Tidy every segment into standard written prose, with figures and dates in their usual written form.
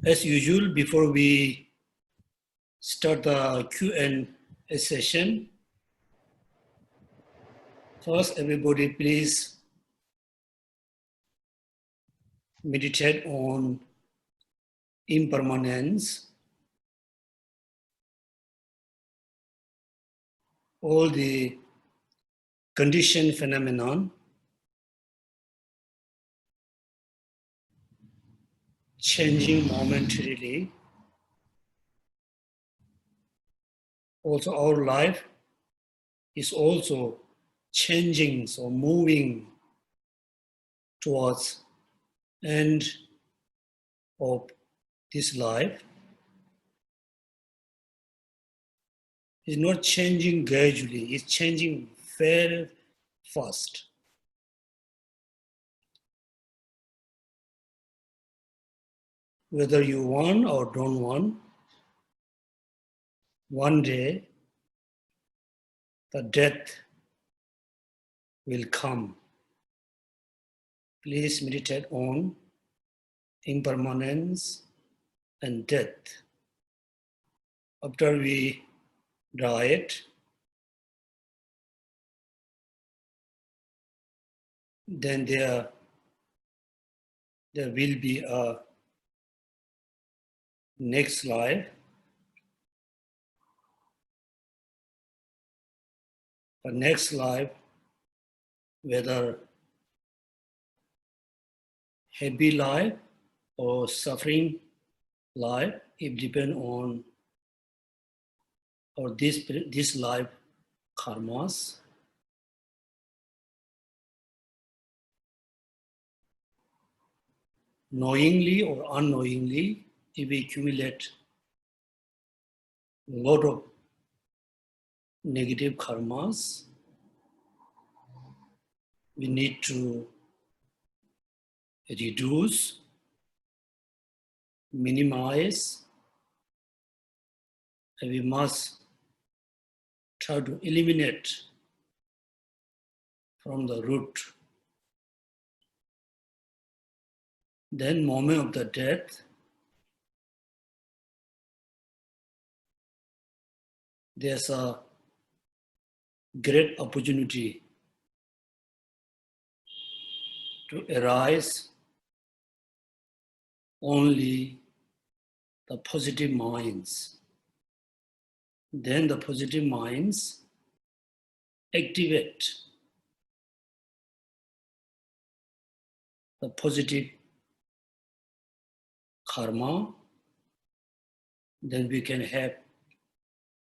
As usual, before we start the Q&A session, first everybody please meditate on impermanence, all the conditioned phenomenon, changing momentarily. Also our life is also changing, so moving towards end of this life. It's not changing gradually, it's changing very fast. Whether you want or don't want, one day the death will come. Please meditate on impermanence and death. After we die, then there will be a next life. The next life, whether happy life or suffering life, it depends on or this life karmas. Knowingly or unknowingly, if we accumulate a lot of negative karmas, we need to reduce, minimize, and we must try to eliminate from the root. Then moment of the death, there's a great opportunity to arise only the positive minds. Then the positive minds activate the positive karma. Then we can have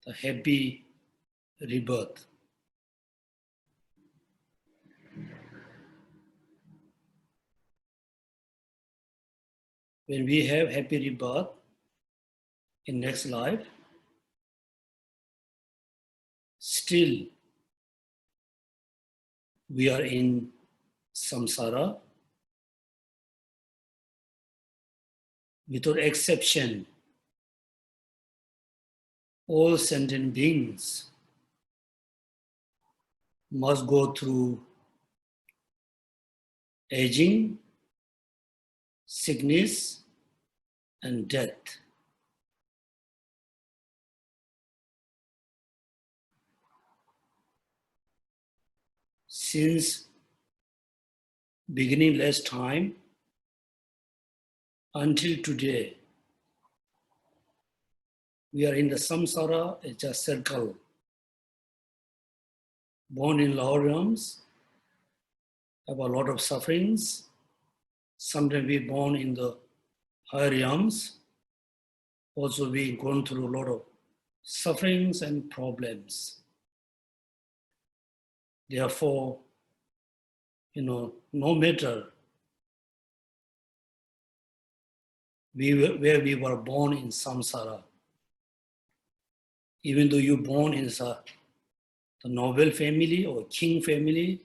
the happy rebirth. When we have happy rebirth in next life, still we are in samsara. Without exception, all sentient beings must go through aging, sickness, and death. Since beginning last time until today, we are in the samsara, it's a circle. Born in lower realms, have a lot of sufferings. Sometimes we born in the higher realms. Also we gone through a lot of sufferings and problems. Therefore, no matter where we were born in samsara, even though you born in the noble family or king family,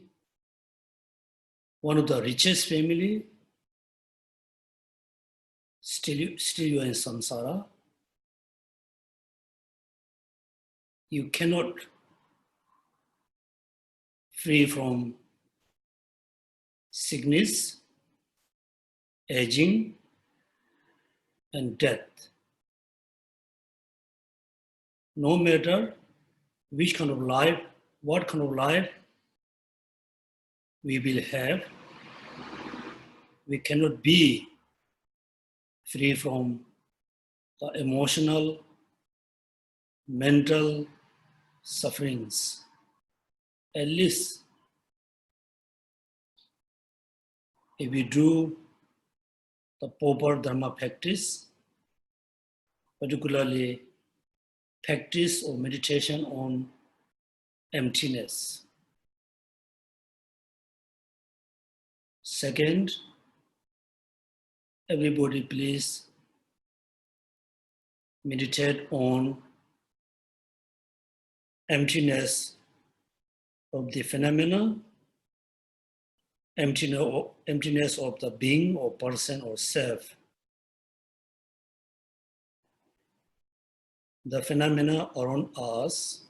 one of the richest family, still you are in samsara. You cannot free from sickness, aging, and death. No matter which kind of life, what kind of life we will have, we cannot be free from the emotional, mental sufferings. At least if we do the proper Dharma practice, particularly practice or meditation on emptiness. Second, everybody please meditate on emptiness of the phenomena, emptiness of the being or person or self. The phenomena around us,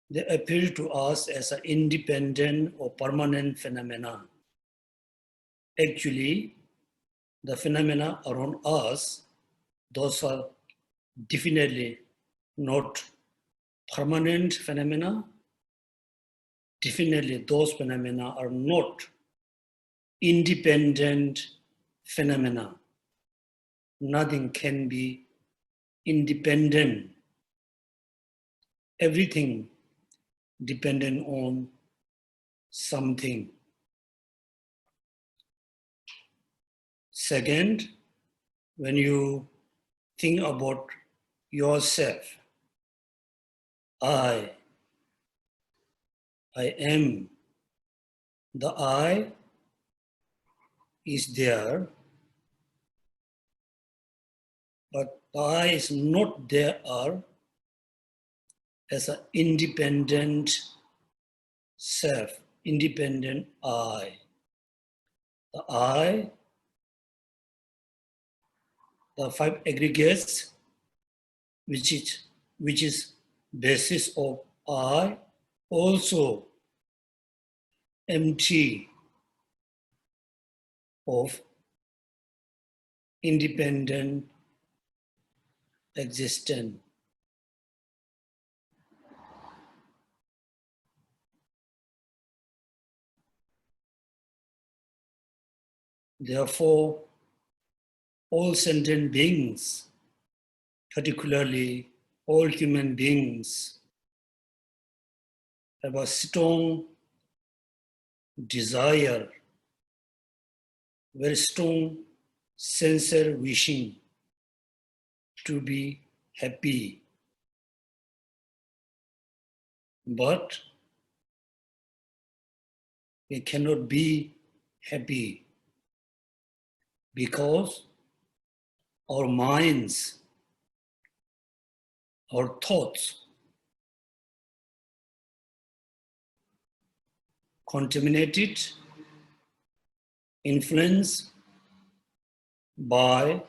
they appear to us as an independent or permanent phenomena. Actually, the phenomena around us, those are definitely not permanent phenomena. Definitely those phenomena are not independent phenomena. Nothing can be independent. Everything dependent on something. Second, when you think about yourself, I am, the I is there, but the I is not there as an independent self, independent I. The I, the five aggregates, which is basis of I, also empty of independent existence. Therefore, all sentient beings, particularly all human beings, have a strong desire, very strong sincere wishing to be happy. But we cannot be happy because our minds, our thoughts contaminated, influenced by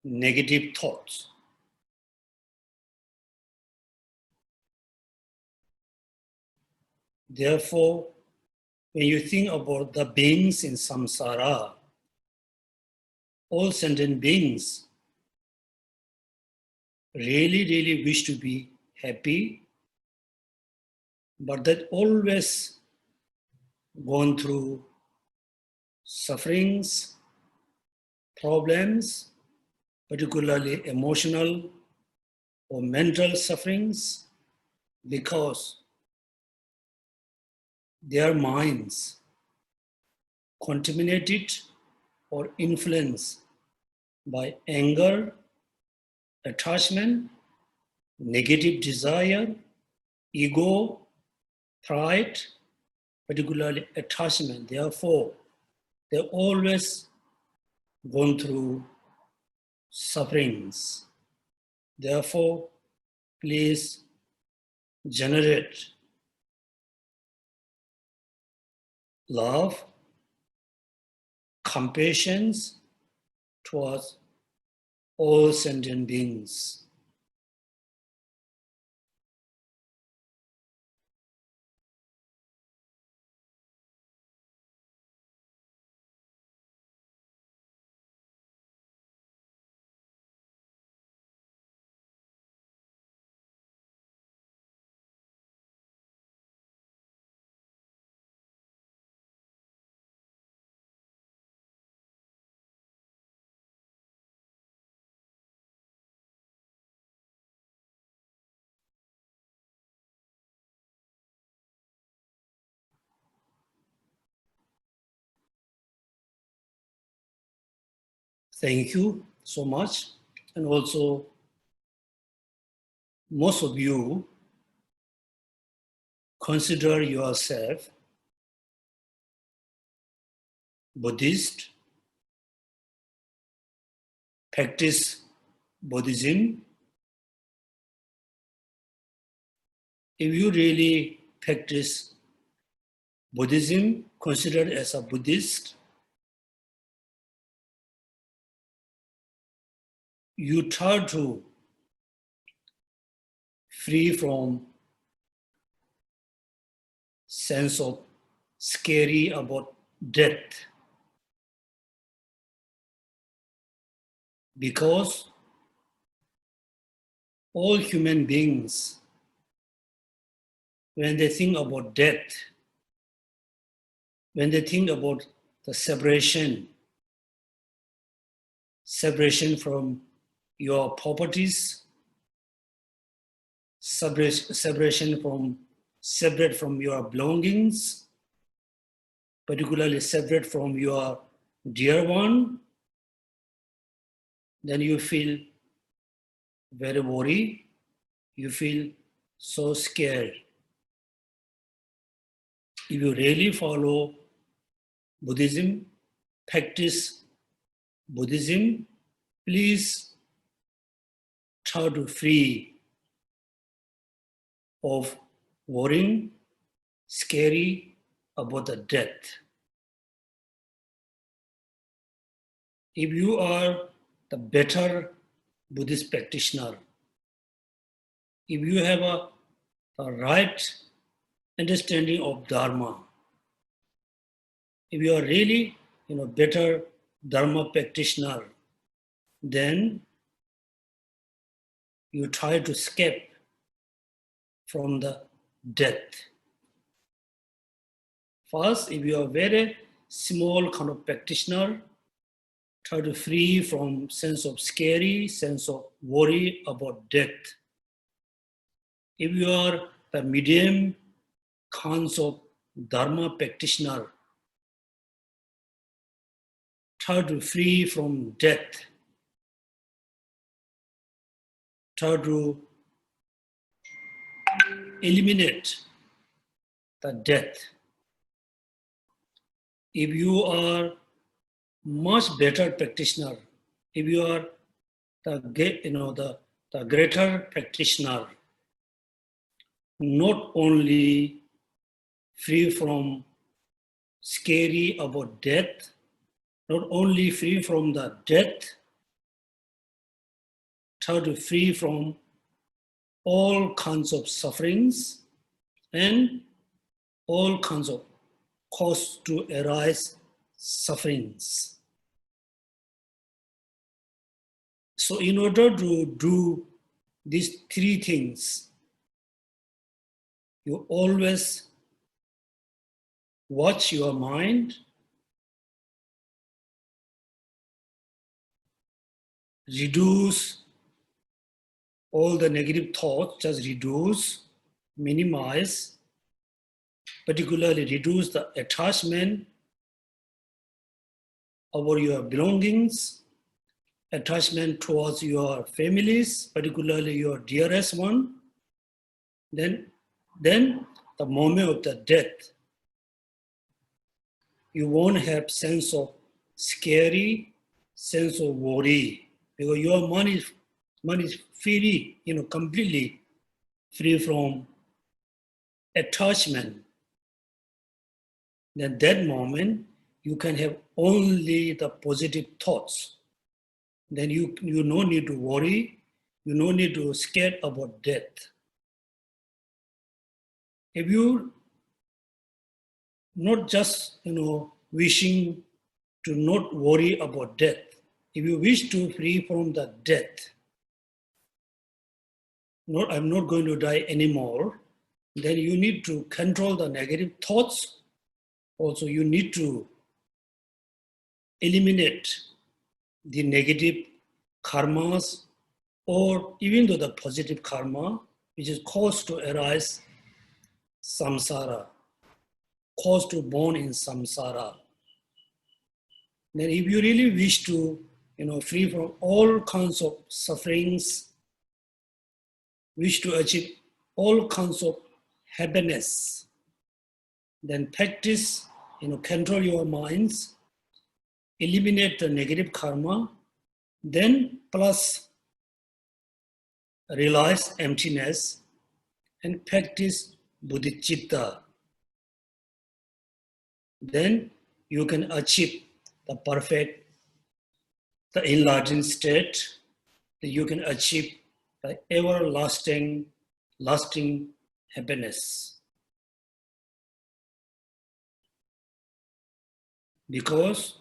negative thoughts. Therefore, when you think about the beings in samsara, all sentient beings really wish to be happy, but that always gone through sufferings, problems, particularly emotional or mental sufferings, because their minds contaminated or influenced by anger, attachment, negative desire, ego, pride, particularly attachment. Therefore, they always gone through sufferings. Therefore, please generate love, compassion towards all sentient beings. thank you so much. And also, most of you consider yourself Buddhist, practice Buddhism. If you really practice Buddhism, considered as a Buddhist, you try to free from sense of scary about death. Because all human beings, when they think about death, when they think about the separation from your properties, separate from your belongings, particularly separate from your dear one, then you feel very worried, you feel so scared. If you really follow Buddhism, practice Buddhism, please try to free of worrying, scary about the death. If you are the better Buddhist practitioner, if you have a right understanding of Dharma, if you are really better Dharma practitioner, then you try to escape from the death. First, if you are very small kind of practitioner, try to free from sense of scary, sense of worry about death. If you are the medium kinds of Dharma practitioner, try to free from death. Try to eliminate the death. If you are much better practitioner, if you are the greater practitioner, not only free from scary about death, not only free from the death, try to free from all kinds of sufferings and all kinds of cause to arise sufferings. So in order to do these three things, you always watch your mind, reduce all the negative thoughts, just reduce, minimize, particularly reduce the attachment over your belongings, attachment towards your families, particularly your dearest one. Then the moment of the death, you won't have sense of scary, sense of worry, because your mind is free, completely free from attachment. Then that moment, you can have only the positive thoughts. Then you no need to worry, you no need to scared about death. If you not just wishing to not worry about death, if you wish to free from the death, I'm not going to die anymore, then you need to control the negative thoughts. Also, you need to eliminate the negative karmas, or even though the positive karma, which is caused to arise samsara, caused to born in samsara. Then if you really wish to free from all kinds of sufferings, wish to achieve all kinds of happiness, then practice, control your minds, eliminate the negative karma, then plus realize emptiness and practice bodhicitta. Then you can achieve the perfect, the enlightened state, that you can achieve the everlasting, lasting happiness. Because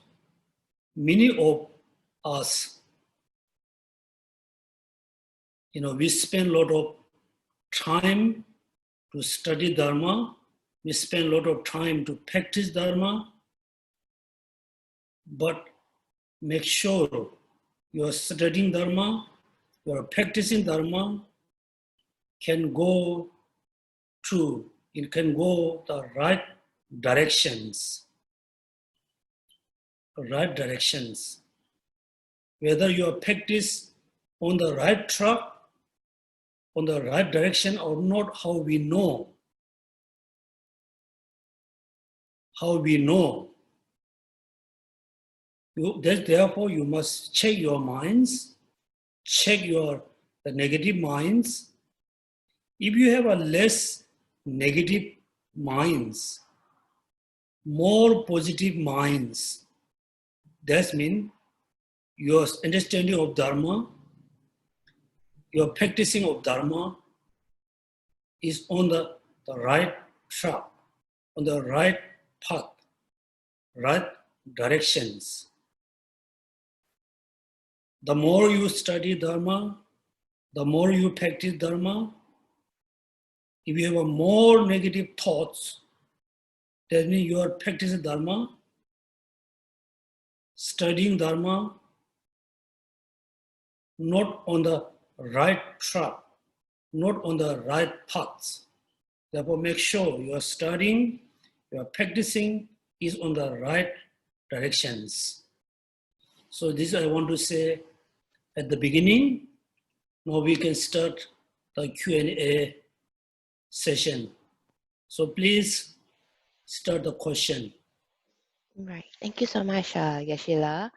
many of us, we spend a lot of time to study Dharma, we spend a lot of time to practice Dharma, but make sure you are studying Dharma, you are practicing Dharma, can go the right directions. Right directions. Whether you are practice on the right track, on the right direction or not, how we know. How we know. Therefore, you must check your minds, check the negative minds. If you have a less negative minds, more positive minds, that means your understanding of Dharma, your practicing of Dharma is on the right track, on the right path, right directions. The more you study Dharma, the more you practice Dharma, if you have more negative thoughts, that means you are practicing Dharma, studying Dharma, not on the right track, not on the right paths. Therefore, make sure you are studying, you are practicing is on the right directions. So this I want to say at the beginning. Now we can start the Q&A session. So please start the question. Right. Thank you so much, Geshe-la,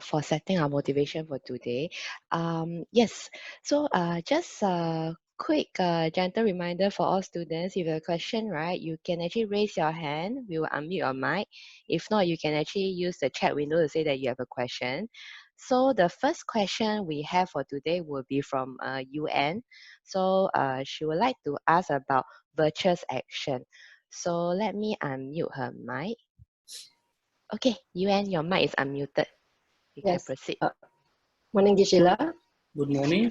for setting our motivation for today. Yes. So just a quick gentle reminder for all students. If you have a question, right, you can actually raise your hand. We will unmute your mic. If not, you can actually use the chat window to say that you have a question. So the first question we have for today will be from UN. So she would like to ask about virtuous action. So let me unmute her mic. Okay, UN, your mic is unmuted. You can proceed. Morning, Geshe-la. Good morning.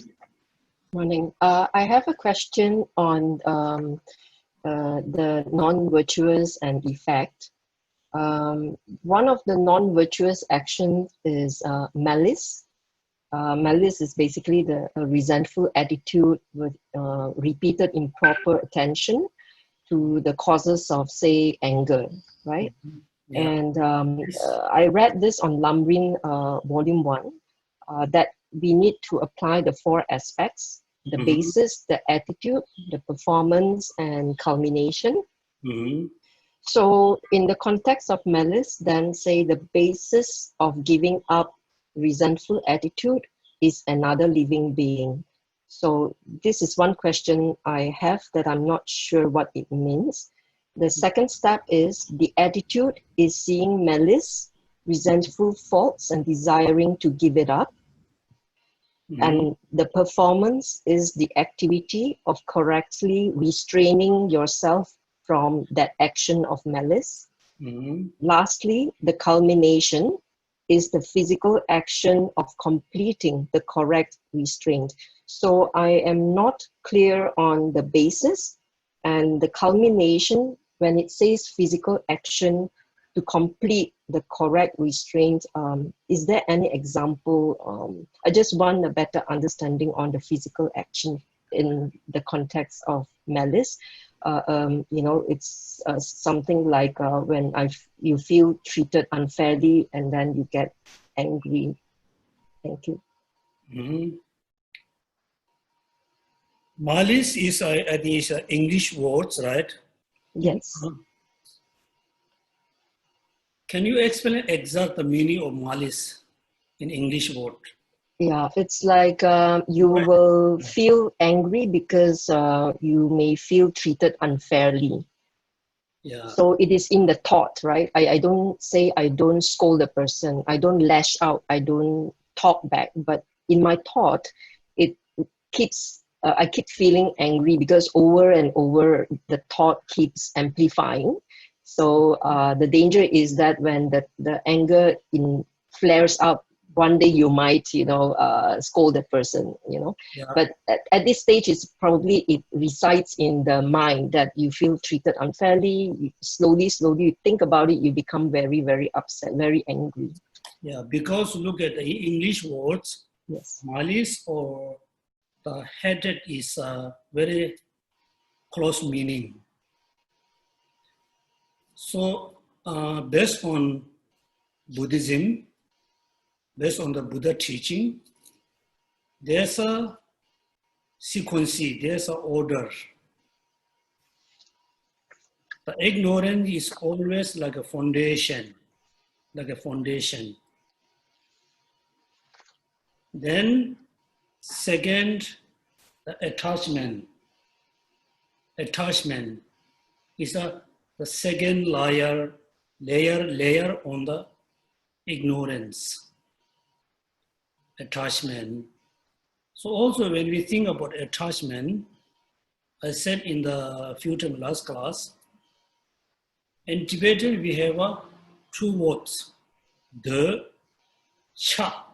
Morning. I have a question on the non-virtuous and effect. One of the non-virtuous actions is malice. Malice is basically the resentful attitude with repeated improper attention to the causes of, say, anger, right? Mm-hmm. Yeah. And I read this on Lamrim Volume 1, that we need to apply the 4 aspects: the Mm-hmm. basis, the attitude, the performance, and culmination. Mm-hmm. So in the context of malice, then say the basis of giving up resentful attitude is another living being. So this is one question I have that I'm not sure what it means. The second step is the attitude is seeing malice, resentful faults, and desiring to give it up. Mm-hmm. And the performance is the activity of correctly restraining yourself from that action of malice. Mm-hmm. Lastly, the culmination is the physical action of completing the correct restraint. So I am not clear on the basis and the culmination when it says physical action to complete the correct restraint. Is there any example? I just want a better understanding on the physical action in the context of malice. It's something like when you feel treated unfairly and then you get angry. Thank you. Mhm. Malice is, I think, is English words, right? Yes. Can you explain exact the meaning of malice in English word? Yeah, it's like you will feel angry because you may feel treated unfairly. Yeah. So it is in the thought, right? I don't say I don't scold the person. I don't lash out. I don't talk back. But in my thought, it keeps, I keep feeling angry because over and over the thought keeps amplifying. So the danger is that when the anger flares up, one day you might, scold the person, Yeah. But at this stage, it resides in the mind that you feel treated unfairly. Slowly, you think about it, you become very, very upset, very angry. Yeah, because look at the English words, Yes. malice or the hatred is a very close meaning. So based on Buddhism, based on the Buddha teaching, there's a sequence, there's an order. The ignorance is always like a foundation, Then second, the attachment. Attachment is the second layer on the ignorance. Attachment. So also when we think about attachment, I said in the Future last class, in Tibetan we have two words, the, cha,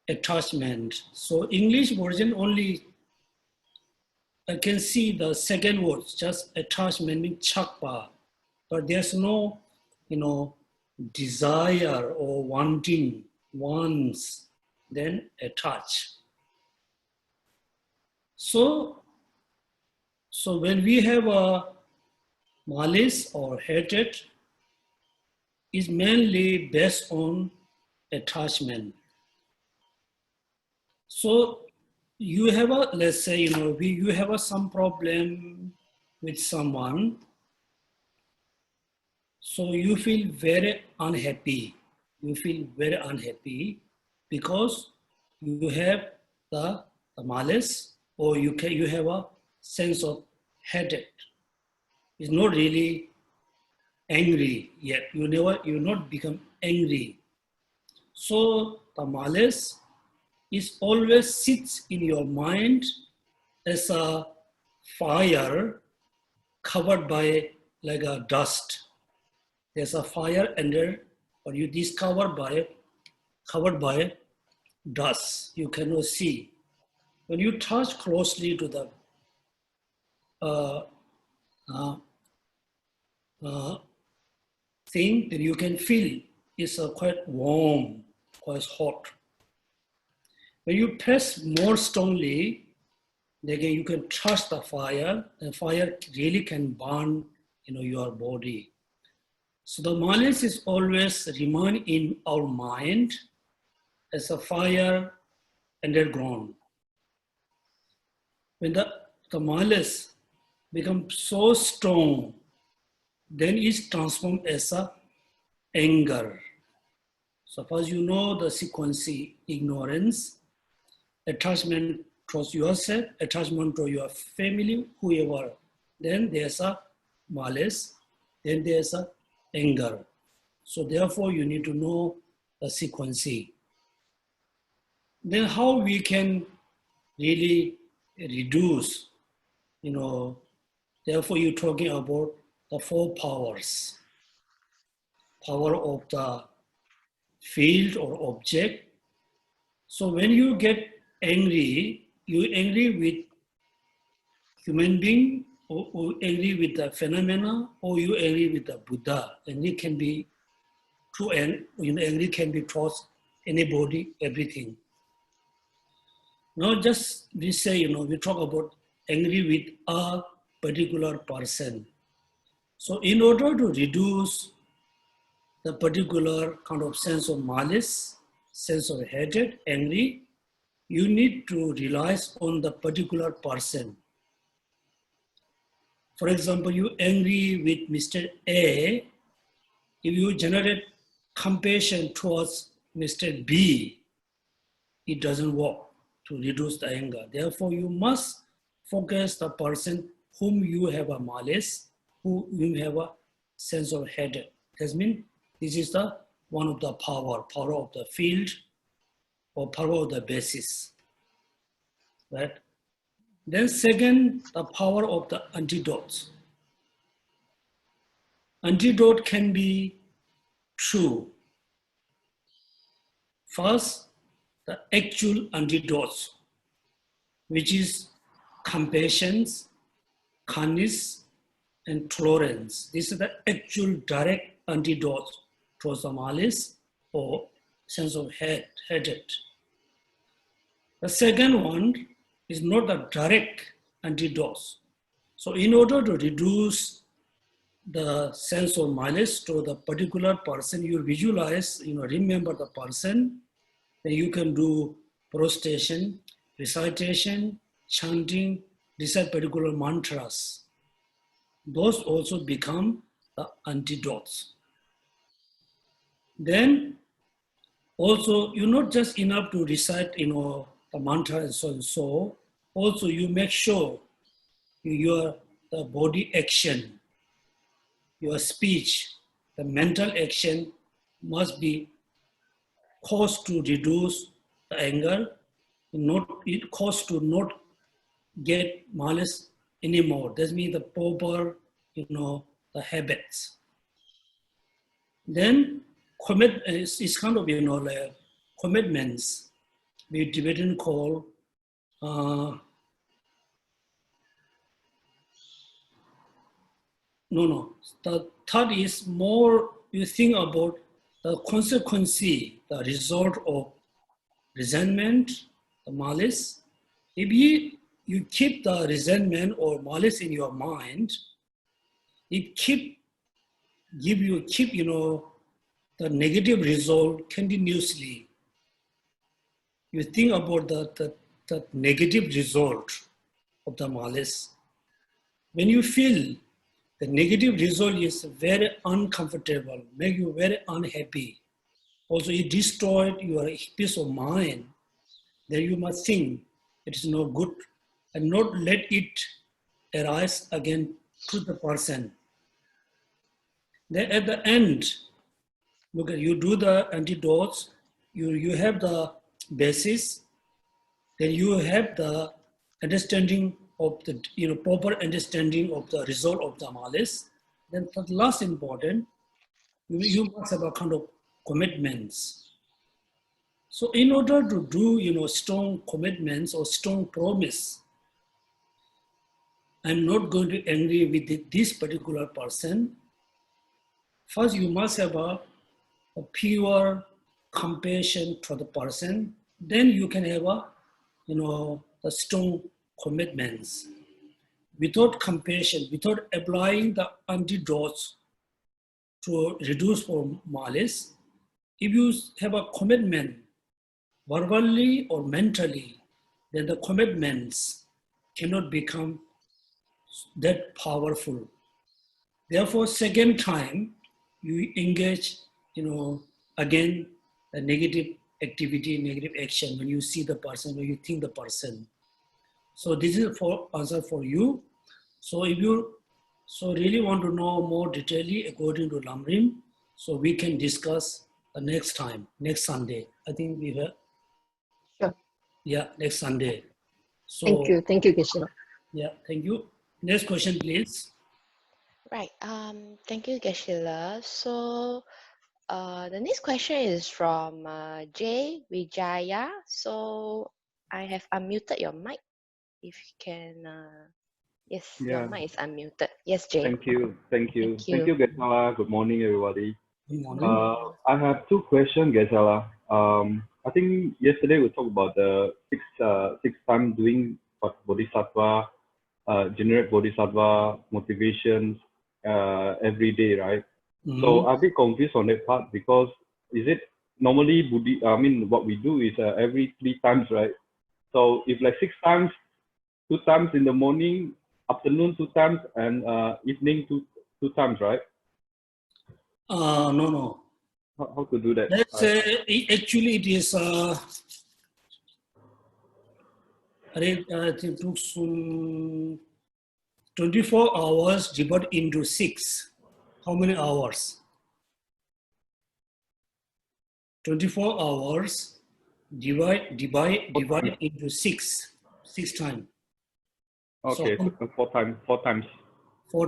attachment. So English version only, I can see the second word, just attachment means chakpa, but there's no, desire or wanting, wants, then attach. So when we have a malice or hatred, is mainly based on attachment. So you have let's say, you have some problem with someone, so you feel very unhappy. You feel very unhappy because you have the malice, or you have a sense of hatred. It's not really angry yet. You not become angry. So the malice is always sits in your mind as a fire covered by like a dust. There's a fire under, or you covered by dust. You cannot see. When you touch closely to the thing, then you can feel it's quite warm, quite hot. When you press more strongly, again you can touch the fire, and fire really can burn your body. So the malice is always remain in our mind as a fire underground. When the malice becomes so strong, then it's transformed as a anger. Suppose you know the sequence: ignorance, attachment towards yourself, attachment to your family, whoever. Then there's a malice, then there's a anger. So therefore you need to know the sequence. Then how we can really reduce, therefore you're talking about the four powers. Power of the field or object. So when you get angry, you're angry with human being, or angry with the phenomena, or you angry with the Buddha. And it can be true, and angry can be towards anybody, everything. Now just we say, we talk about angry with a particular person. So in order to reduce the particular kind of sense of malice, sense of hatred, angry, you need to rely on the particular person. For example, you angry with Mr. A, if you generate compassion towards Mr. B, it doesn't work to reduce the anger. Therefore, you must focus the person whom you have a malice, whom you have a sense of hatred. That means this is the one of the power of the field or power of the basis, right? Then second, the power of the antidotes. Antidote can be true. First, the actual antidotes, which is compassion, kindness, and tolerance. This is the actual direct antidote towards the malice or sense of hatred. The second one is not the direct antidote. So in order to reduce the sense of malice to the particular person, you visualize, remember the person, then you can do prostration, recitation, chanting, recite particular mantras. Those also become the antidotes. Then also, you're not just enough to recite, the mantra and so and so. Also, you make sure the body action, your speech, the mental action must be caused to reduce the anger, it caused to not get malice anymore. That means the proper, the habits. Then it's kind of, like commitments. We Tibetan call, the third is more, you think about the consequence, the result of resentment, the malice. If you keep the resentment or malice in your mind, it keep the negative result continuously. You think about the negative result of the malice. When you feel the negative result is very uncomfortable, make you very unhappy. Also, it destroyed your peace of mind. Then you must think it is no good and not let it arise again to the person. Then at the end, look at, you do the antidotes, you have the basis, then you have the understanding of the, proper understanding of the result of the malice. Then the last important, you must have a kind of commitments. So in order to do, strong commitments or strong promise, I'm not going to angry with this particular person. First, you must have a pure compassion for the person. Then you can have the strong commitments. Without compassion, without applying the antidotes to reduce for malice, if you have a commitment, verbally or mentally, then the commitments cannot become that powerful. Therefore, second time, you engage, again, the negative activity, negative action when you see the person, when you think the person. So this is for answer for you. So if you really want to know more detailedly according to Lamrim, so we can discuss the next time, next Sunday. I think we have. Sure. Yeah, next Sunday. So, Thank you, Geshe-la. Yeah, thank you. Next question, please. Right. Thank you, Geshe-la. So, the next question is from Jay Vijaya. So, I have unmuted your mic. If you can, yes, your mic is unmuted. Yes, Jay. Thank you, Geshe-la. Good morning, everybody. Good morning. I have two questions, Geshe-la. I think yesterday we talked about the six times doing bodhisattva, generate bodhisattva motivations every day, right? So I'm a bit confused on that part because is it normally what we do is every 3 times, right? So if like 6 times, 2 times in the morning, afternoon 2 times, and evening two times, right? No. How to do that? Let's say actually it is. I think 24 hours divided into 6. How many hours? 24 hours divide into 6 times. Okay, so 4 times. 4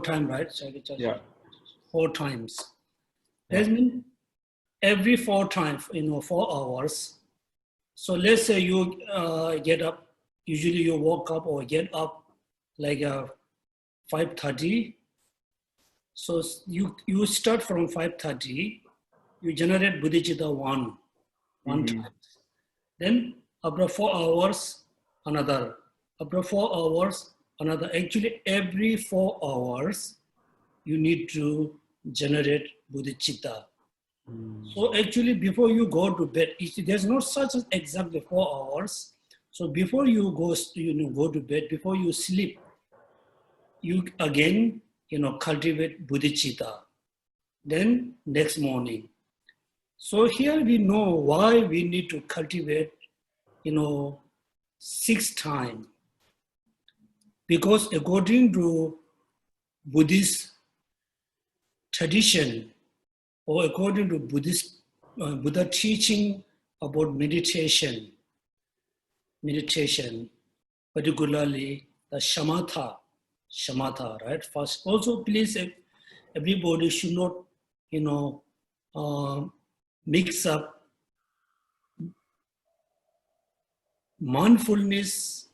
times, right? Yeah. 4 times. Yeah. That means every 4 times, 4 hours. So let's say you get up. Usually you wake up or get up like 5:30. So you start from 5:30. You generate bodhicitta one time. Then after 4 hours, another. After 4 hours, another. Actually, every 4 hours, you need to generate bodhicitta. So actually, before you go to bed, there's not such as exactly 4 hours. So before you go to bed, before you sleep, you again, cultivate bodhicitta. Then next morning. So here we know why we need to cultivate, 6 times. Because according to Buddhist tradition, or according to Buddha teaching about meditation, particularly the shamatha, right? First, also please, everybody should not, mix up mindfulness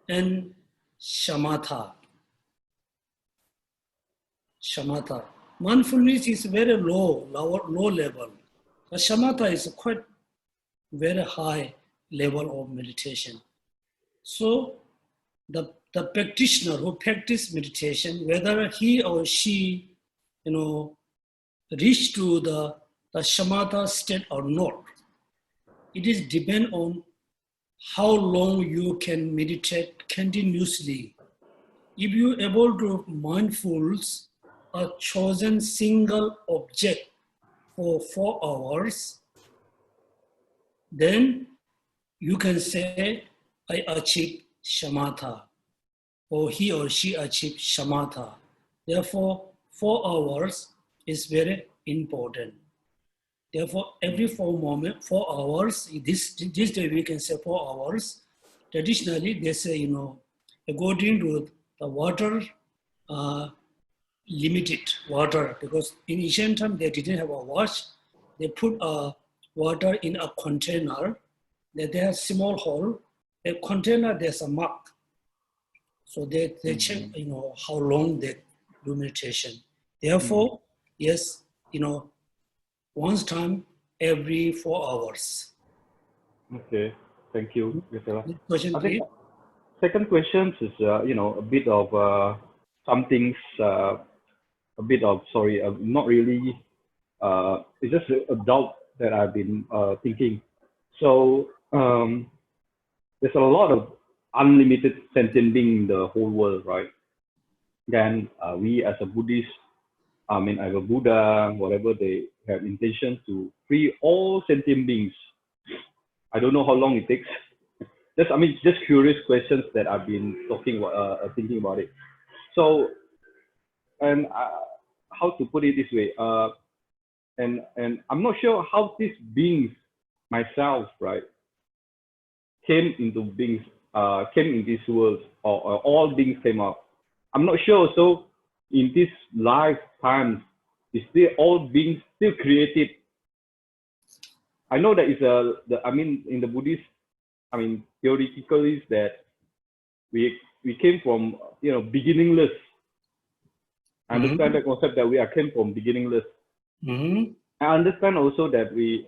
and shamatha. Mindfulness is very low level. The shamatha is quite very high level of meditation. So the practitioner who practice meditation, whether he or she, reach to the shamatha state or not, it is depend on how long you can meditate continuously. If you are able to mindfulness a chosen single object for 4 hours, then you can say, I achieve shamatha, or he or she achieved shamatha. Therefore, 4 hours is very important. Therefore, every 4 hours, this day we can say 4 hours. Traditionally, they say, according to the water, limited water, because in ancient time they didn't have a watch. They put water in a container. They have small hole. The container, there's a mark. So they check, how long they do meditation. Therefore, yes, once time every 4 hours. Okay, thank you, Geshe-la. Next question, I please. think second question is, a bit of some things, not really, it's just a doubt that I've been thinking. So there's a lot of unlimited sentient beings in the whole world, right? Then we as a Buddhist, as a Buddha, whatever, they have intention to free all sentient beings. I don't know how long it takes. Just curious questions that I've been thinking about it. So, and how to put it this way, and I'm not sure how these beings myself, right, came into beings, came in this world, or all beings came up. I'm not sure. So, in this lifetime, is still all beings still created? I know that is in the Buddhist, theoretically is that we came from beginningless. I understand the concept that we came from beginningless. I understand also that we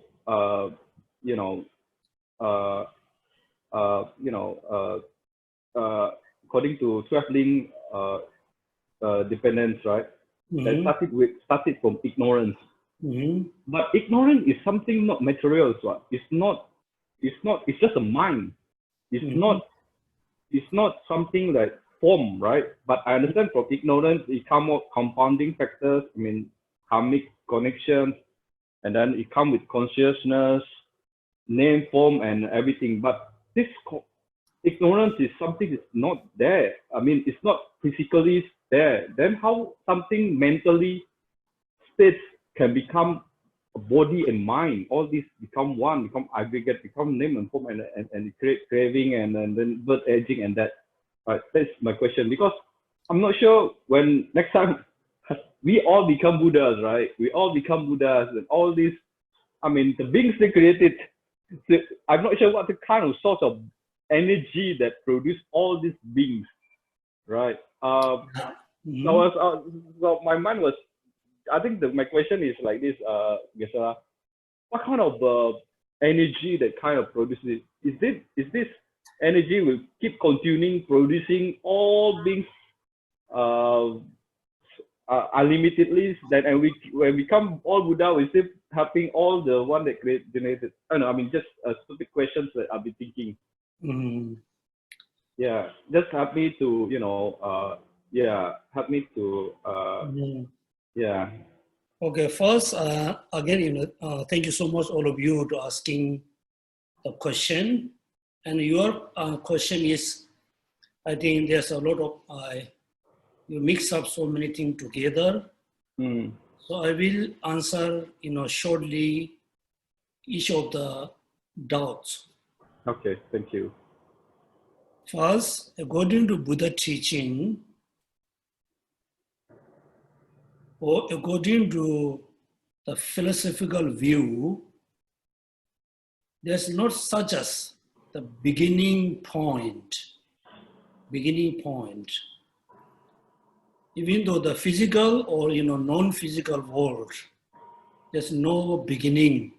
according to traveling dependence, right? that started from ignorance. Mm-hmm. But ignorance is something not material. So it's just a mind. It's not something like form, right? But I understand from ignorance, it come out compounding factors, I mean, karmic connections, and then it come with consciousness, name, form, and everything. But this ignorance is something that's not there. I mean, it's not physically there. Then how something mentally states can become a body and mind? All these become one, become aggregate, become name and form, and create craving and then birth edging and that. Right, that's my question, because I'm not sure when next time we all become Buddhas, right? We all become Buddhas and all these, I mean, the beings they created, I'm not sure what the kind of source of energy that produce all these beings, right? So my mind was, I think my question is like this, Geshe-la, what kind of energy that kind of produces it? Is this energy will keep continuing producing all beings unlimitedly, then and when we become all Buddha, we still helping all the one that generated. I don't know, I mean, just stupid questions that I'll be thinking. Mm-hmm. Yeah, just help me to, help me to, yeah. Okay, first, again, thank you so much, all of you, to asking the question. And your question is, I think there's a lot of, you mix up so many things together. So I will answer, shortly each of the doubts. Okay, thank you. First, according to Buddha teaching, or according to the philosophical view, there's not such as the beginning point. Even though the physical or non-physical world, there's no beginning.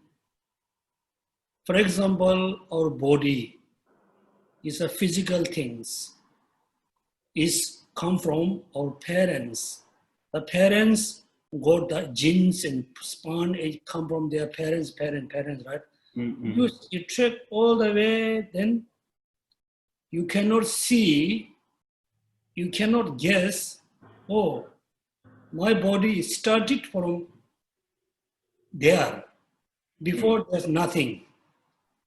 For example, our body is a physical things. It's come from our parents. The parents got the genes and sperm, it come from their parents, right? You track all the way, then you cannot see, you cannot guess, oh, my body started from there. Before there's nothing.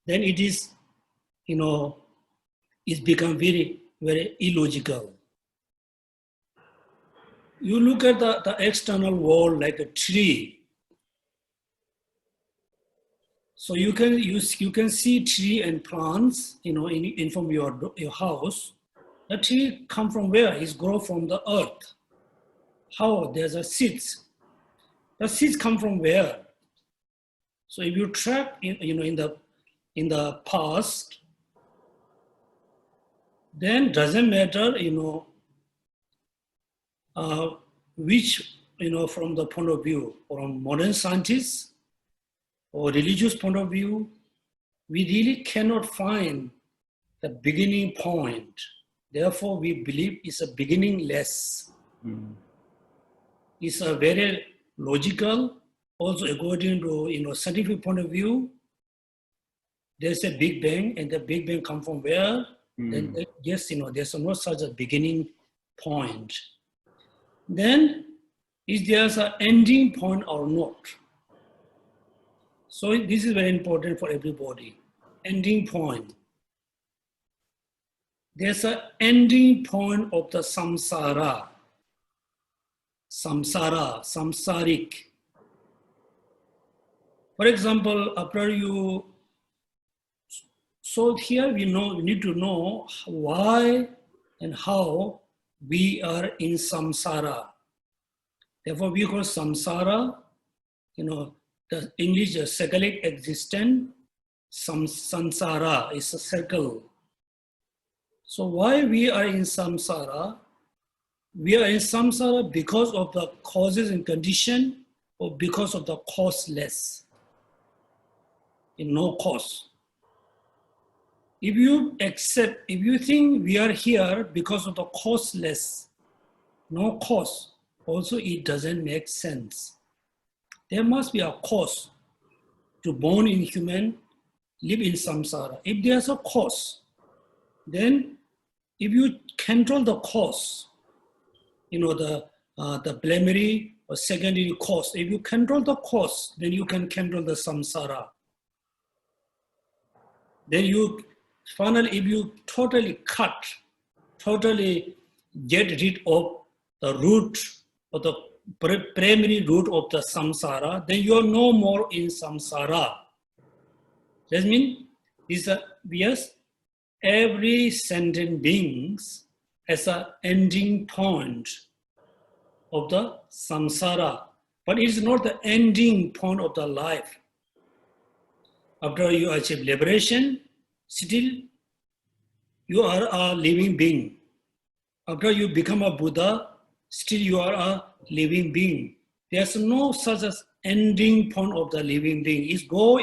Then it is, it's become very, very illogical. You look at the external world like a tree. So you can see tree and plants, in from your house. The tree come from where? It's grow from the earth. How? There's a seeds. The seeds come from where? So if you track, in the past, then doesn't matter, which, from the point of view, from modern scientists or religious point of view, we really cannot find the beginning point. Therefore, we believe it's a beginningless. It's a very logical. Also, according to scientific point of view, there's a Big Bang, and the Big Bang come from where? Then yes, there's no such a beginning point. Then, is there an ending point or not? So this is very important for everybody. Ending point. There's an ending point of the samsara. Samsaric. For example, after you, so here we need to know why and how we are in samsara. Therefore, we call samsara, the English is cyclic existence, samsara is a circle. So why we are in samsara? We are in samsara because of the causes and condition, or because of the causeless, in no cause. If you think we are here because of the causeless, no cause, also it doesn't make sense. There must be a cause to born in human, live in samsara. If there's a cause, then if you control the cause, the primary or secondary cause, if you control the cause, then you can control the samsara. Then you, finally, if you totally get rid of the root or the primary root of the samsara, then you are no more in samsara. That means, yes, every sentient being has an ending point of the samsara, but it's not the ending point of the life. After you achieve liberation, still you are a living being. After you become a Buddha, still you are a living being. There's no such as ending point of the living being. It's go,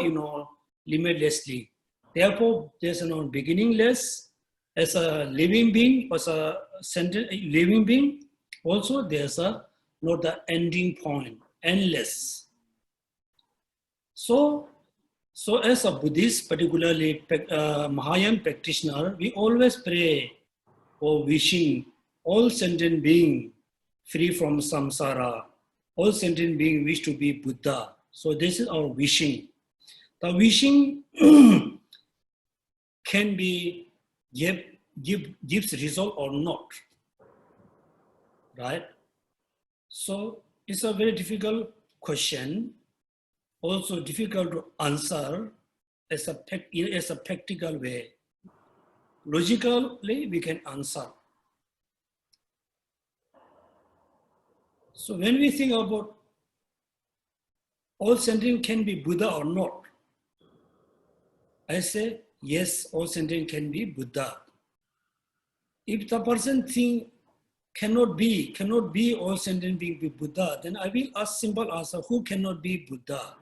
limitlessly. Therefore, there's no beginningless as a living being, as a sentient living being. Also, there's not the ending point, endless. So as a Buddhist, particularly Mahayana practitioner, we always pray for wishing all sentient beings free from samsara. All sentient beings wish to be Buddha. So this is our wishing. The wishing can be gives result or not, right? So it's a very difficult question, also difficult to answer as a practical way. Logically, we can answer. So when we think about all sentient can be Buddha or not, I say, yes, all sentient can be Buddha. If the person think cannot be all sentient being be Buddha, then I will ask simple answer, who cannot be Buddha?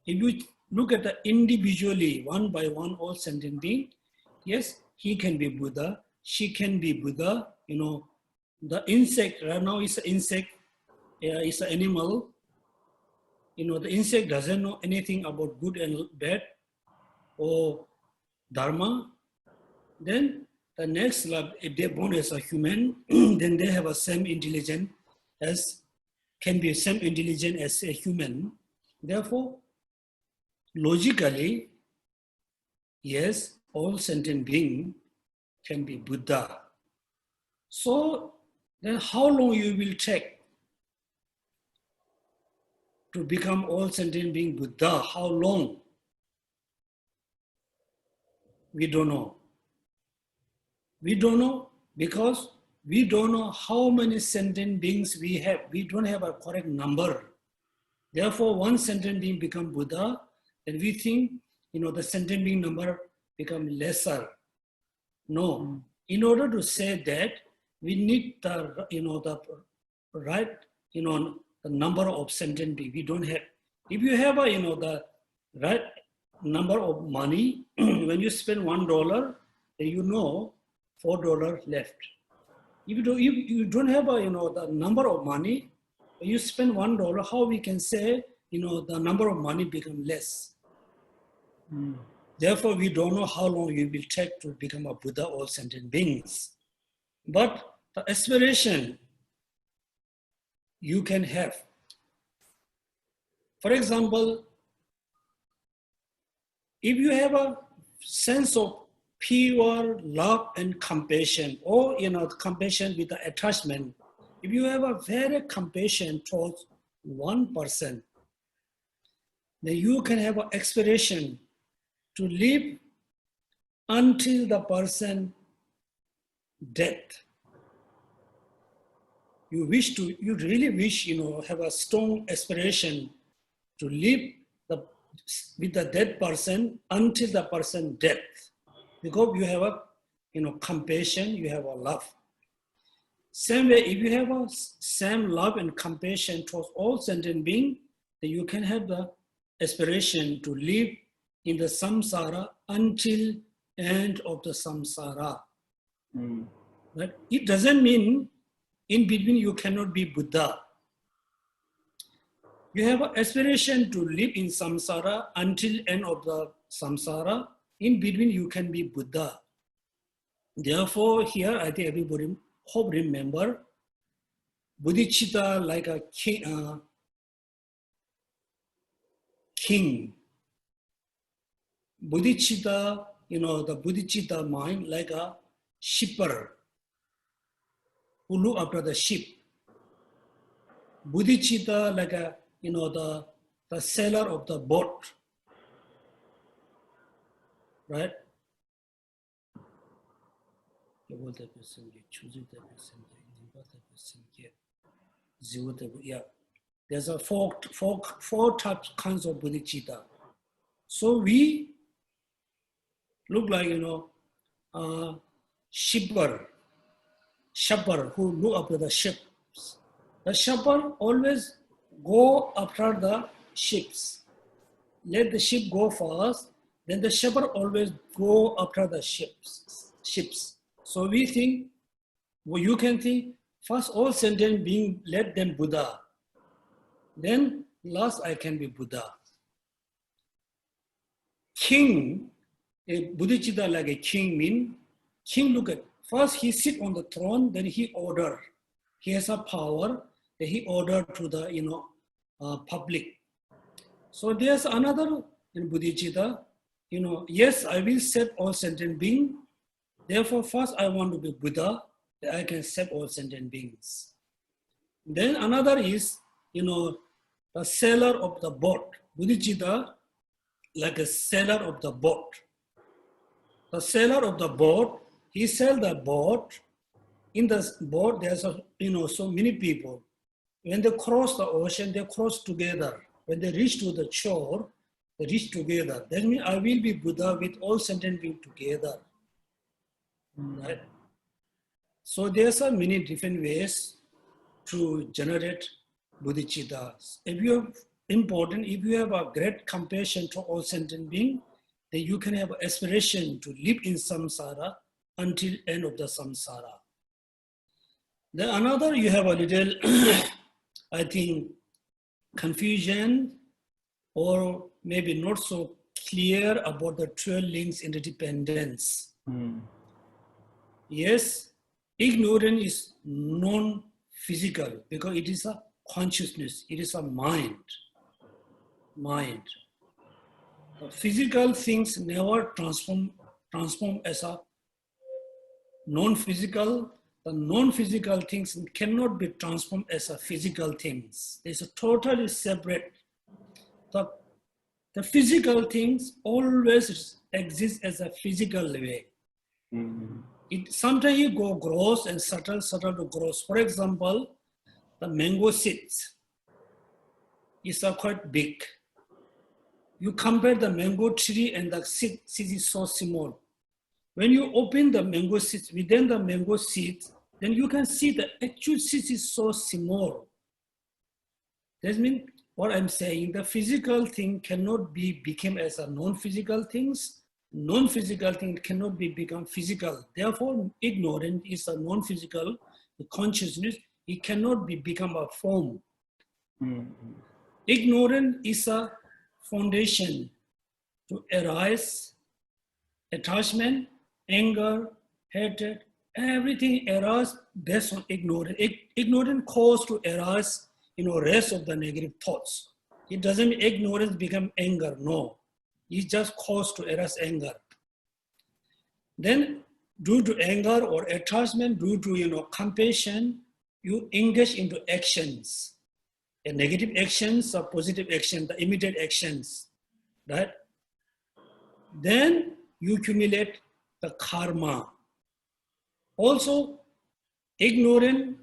If you look at the individually, one by one, all sentient being, yes, he can be Buddha, she can be Buddha. The insect, right now is an insect, it's an animal. The insect doesn't know anything about good and bad or dharma. Then the next love, if they're born as a human, then they have a same intelligence as a human. Therefore, logically, yes, all sentient beings can be Buddha. So then how long you will take to become all sentient being Buddha? How long? We don't know. We don't know because we don't know how many sentient beings we have. We don't have a correct number. Therefore, one sentient being become Buddha, then we think, the sentient being number become lesser. No. In order to say that, we need the, the right, the number of sentient beings. We don't have. If you have the right number of money, when you spend $1, then $4 left. If you don't have the number of money, when you spend $1, how we can say the number of money become less? Therefore, we don't know how long you will take to become a Buddha or sentient beings. But the aspiration you can have. For example, if you have a sense of pure love and compassion, or compassion with the attachment, if you have a very compassion towards one person, then you can have an aspiration to live until the person death. You really wish, have a strong aspiration to live with the dead person until the person death. Because you have a, compassion, you have a love. Same way, if you have a same love and compassion towards all sentient beings, then you can have the aspiration to live in the samsara until end of the samsara. But it doesn't mean In between, you cannot be Buddha. You have an aspiration to live in samsara until end of the samsara. In between, you can be Buddha. Therefore, here I think everybody hope remember bodhicitta like a king. Bodhicitta, the bodhicitta mind like a shipper who look after the ship. Bodhicitta like a, the sailor of the boat, right? Yeah, there's a four types kinds of bodhicitta. So we look like shipper who look after the ships. The shipper always go after the ships. Let the ship go first, then the shipper always go after the ships. So we think, well, you can think, first all sentient being, let them Buddha. Then last I can be Buddha. King, a bodhicitta like a king mean, king look at, first he sit on the throne, then he order. He has a power, then he order to the, public. So there's another in bodhicitta, yes, I will save all sentient beings. Therefore, first I want to be Buddha, that I can save all sentient beings. Then another is, the sailor of the boat. Bodhicitta, like a sailor of the boat. The sailor of the boat, he sail the boat. In the boat, there's so many people. When they cross the ocean, they cross together. When they reach to the shore, they reach together. That means I will be Buddha with all sentient beings together. Right? So there's are many different ways to generate bodhicitta. If you have a great compassion to all sentient beings, then you can have aspiration to live in samsara until end of the samsara. Then another, you have a little, I think, confusion or maybe not so clear about the 12 links interdependence. Yes, ignorance is non-physical because it is a consciousness, it is a mind. The physical things never transform as a non-physical. The non-physical things cannot be transformed as a physical things. It's a totally separate. The physical things always exist as a physical way. Sometimes you go gross and subtle to gross. For example, the mango seeds is quite big. You compare the mango tree and the seed is so small. When you open the mango seeds, within the mango seeds, then you can see the actual seed is so small. That means what I'm saying, the physical thing cannot become as a non-physical things. Non-physical thing cannot become physical. Therefore, ignorance is a non-physical consciousness. It cannot become a form. Ignorance is a foundation to arise attachment, anger, hatred, everything arises based on ignorance. Ignorance causes to arise, rest of the negative thoughts. It doesn't mean ignorance become anger, no. It just causes to arise anger. Then due to anger or attachment, due to compassion, you engage into actions. A negative actions or positive action, the immediate actions, right? Then you accumulate the karma. Also, ignorance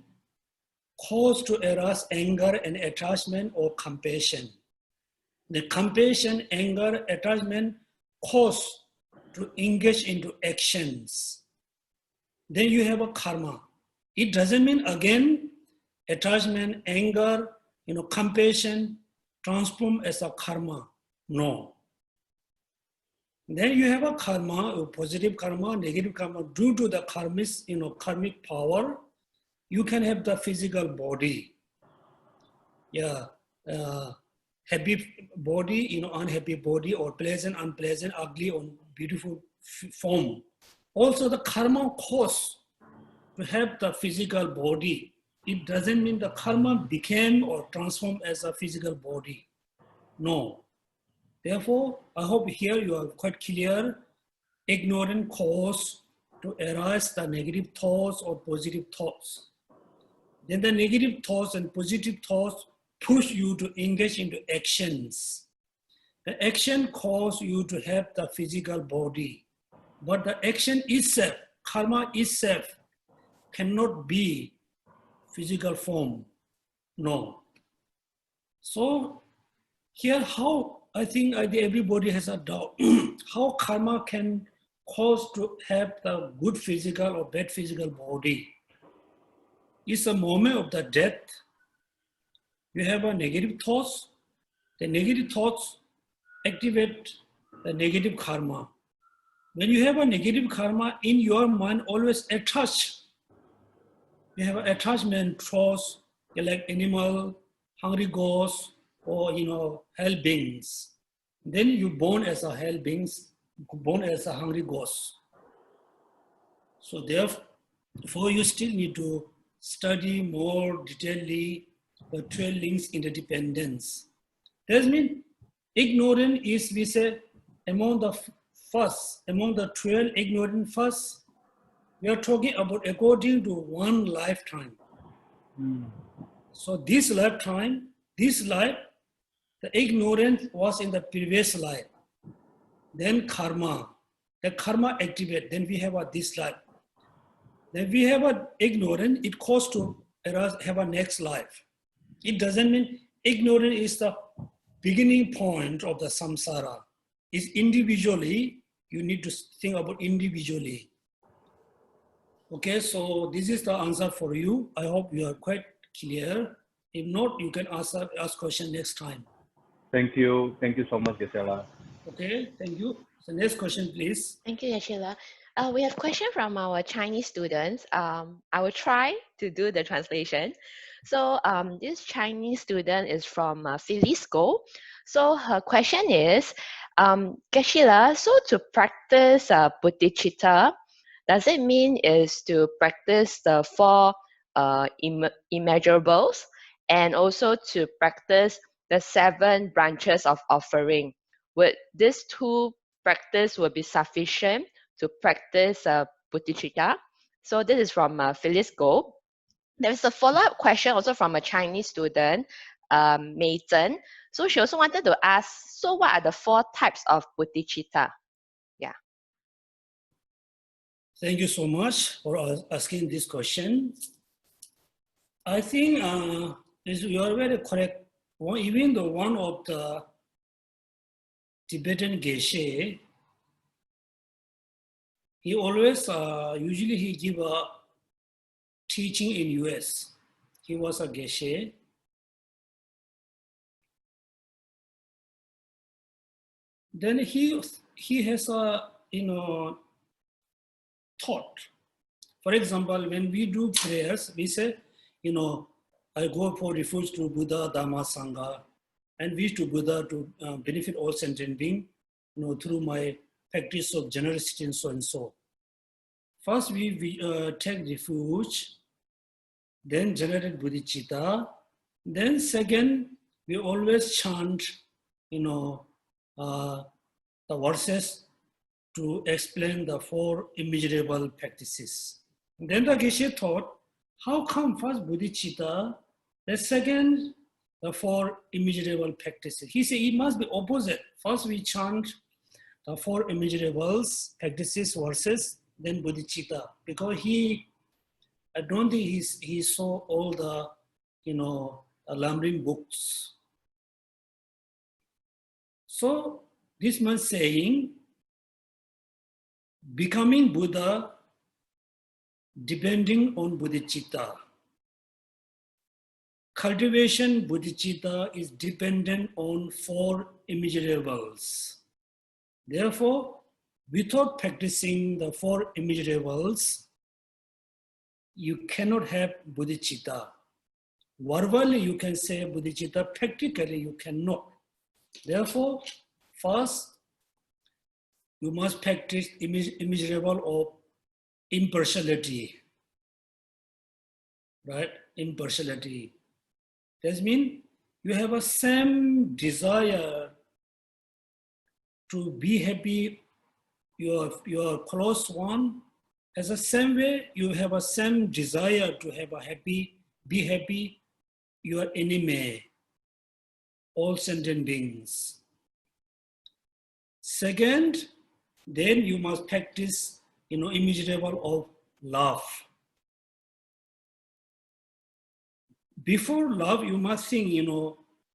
causes to arise anger and attachment or compassion. The compassion, anger, attachment cause to engage into actions. Then you have a karma. It doesn't mean again attachment, anger, compassion transform as a karma. No. Then you have a karma, a positive karma, negative karma. Due to the karmic power, you can have the physical body. Yeah, happy body, unhappy body, or pleasant, unpleasant, ugly, or beautiful form. Also, the karma cause to have the physical body. It doesn't mean the karma became or transformed as a physical body. No. Therefore, I hope here you are quite clear. Ignorant cause to arise the negative thoughts or positive thoughts. Then the negative thoughts and positive thoughts push you to engage into actions. The action causes you to have the physical body. But the action itself, karma itself, cannot be physical form. No. So here how, I think everybody has a doubt, how karma can cause to have the good physical or bad physical body. It's a moment of the death. You have a negative thoughts. The negative thoughts activate the negative karma. When you have a negative karma in your mind, always attached. You have an attachment towards like animal, hungry ghosts, or hell beings. Then you born as a hell beings, born as a hungry ghost. So therefore, you still need to study more detailedly the 12 links interdependence. That means ignorant is, we say, among the 12 ignorant first, we are talking about according to one lifetime. So this lifetime, this life, the ignorance was in the previous life. Then karma, the karma activate, then we have this life. Then we have an ignorance, it causes to have a next life. It doesn't mean ignorance is the beginning point of the samsara. It's individually, you need to think about individually. Okay, so this is the answer for you. I hope you are quite clear. If not, you can ask question next time. Thank you. Thank you so much, Geshe-la. Okay, thank you. So next question, please. Thank you, Geshe-la. We have a question from our Chinese students. I will try to do the translation. So this Chinese student is from Filisko. So her question is, Geshe-la, so to practice bodhicitta, does it mean is to practice the 4 immeasurables and also to practice the 7 branches of offering? Would these 2 practice will be sufficient to practice bodhicitta? So this is from Filisko. There's a follow-up question also from a Chinese student, Mei Zhen. So she also wanted to ask, so what are the 4 types of bodhicitta? Yeah. Thank you so much for asking this question. I think you are very correct. Even the one of the Tibetan Geshe, he always, usually he give a teaching in US. He was a Geshe. Then he has a, thought. For example, when we do prayers, we say, I go for refuge to Buddha, Dhamma, Sangha, and wish to Buddha to benefit all sentient beings, through my practice of generosity and so and so. First, we take refuge, then generate bodhicitta. Then second, we always chant, the verses to explain the 4 immeasurable practices. Then the Geshe thought, how come first bodhicitta, the second, the 4 immeasurable practices? He said it must be opposite. First we chant the 4 immeasurables practices verses, then bodhicitta, because I don't think he saw all the, lumbering books. So this man saying, becoming Buddha depending on bodhicitta. Cultivation bodhicitta is dependent on 4 immeasurables. Therefore, without practicing the 4 immeasurables, you cannot have bodhicitta. Verbally, you can say bodhicitta. Practically, you cannot. Therefore, first, you must practice immeasurable of impartiality. Right? Impartiality. That means you have a same desire to be happy, your close one. As the same way, you have a same desire to have a be happy, your enemy, all sentient beings. Second, then you must practice, immeasurable of love. Before love, you must think,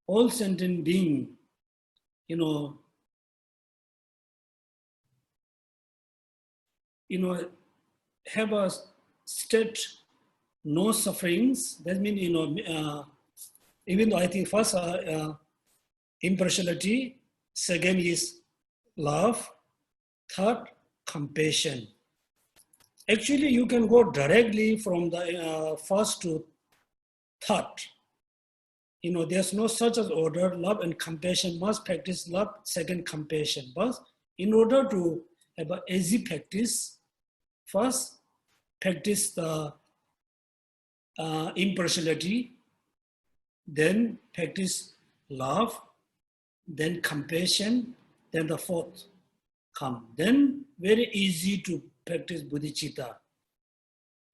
all sentient being, have a state, no sufferings. That means, even though I think first, impartiality, second is love, third, compassion. Actually, you can go directly from the first to third. There's no such as order. Love and compassion must practice love, second compassion. But in order to have an easy practice, first practice the impartiality, then practice love, then compassion, then the fourth come. Then very easy to practice bodhicitta.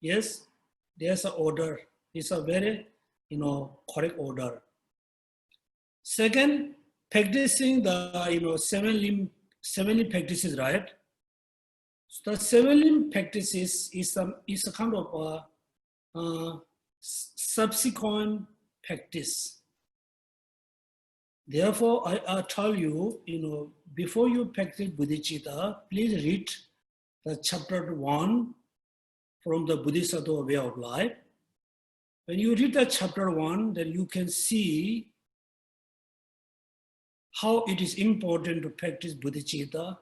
Yes, there's an order. It's a very, correct order. Second, practicing the, seven limb practices, right? So the seven limb practices is a kind of a subsequent practice. Therefore, I tell you, before you practice bodhicitta, please read the chapter 1 from the Bodhisattva way of life. When you read the chapter 1, then you can see how it is important to practice bodhicitta,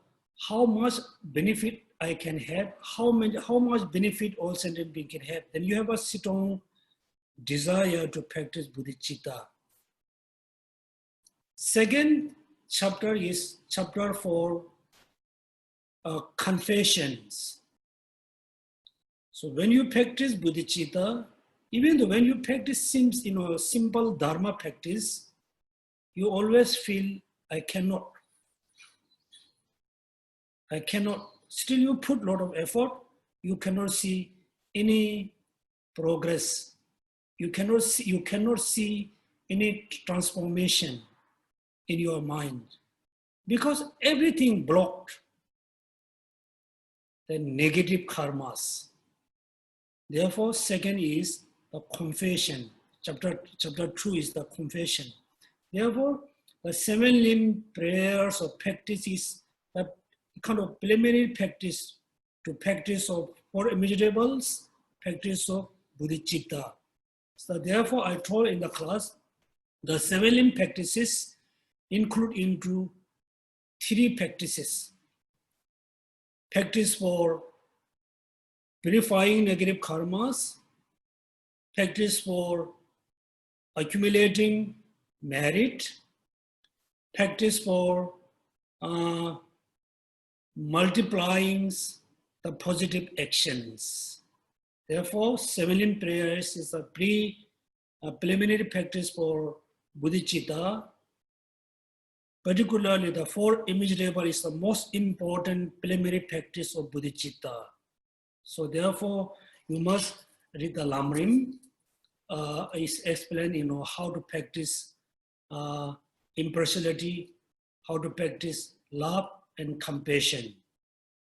how much benefit I can have, how much benefit all sentient beings can have. Then you have a strong desire to practice bodhicitta. Second chapter is chapter 4, confessions. So when you practice bodhicitta, even though when you practice simple dharma practice, you always feel, I cannot. Still you put a lot of effort, you cannot see any progress. You cannot see any transformation in your mind because everything blocked the negative karmas. Therefore, second is the confession. Chapter 2 is the confession. Therefore, the seven limb prayers or practice is a kind of preliminary practice to practice of for immeasurables, practice of bodhicitta. So therefore, I told in the class, the seven limb practices include into 3 practices. Practice for purifying negative karmas, practice for accumulating merit, practice for multiplying the positive actions. Therefore, seven limb prayers is a preliminary practice for bodhicitta. Particularly, the 4 immeasurable is the most important preliminary practice of bodhicitta. So therefore, you must read the Lamrim. Is explained, how to practice impartiality, how to practice love and compassion.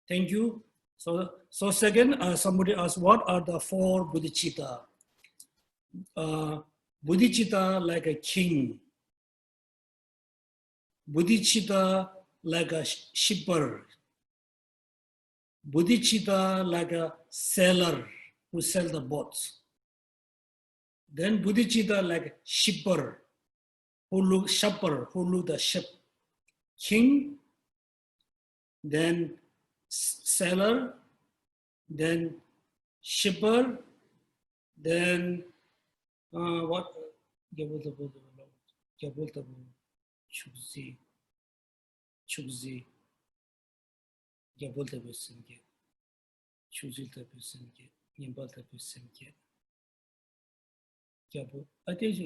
Thank you. So second, somebody asked, what are the 4 bodhicitta? Bodhicitta like a king. Bodhicitta like a shipper. Bodhicitta like a sailor who sells the boats. Then bodhicitta like shipper who look the ship. King, then sailor, then shipper, Then what? I think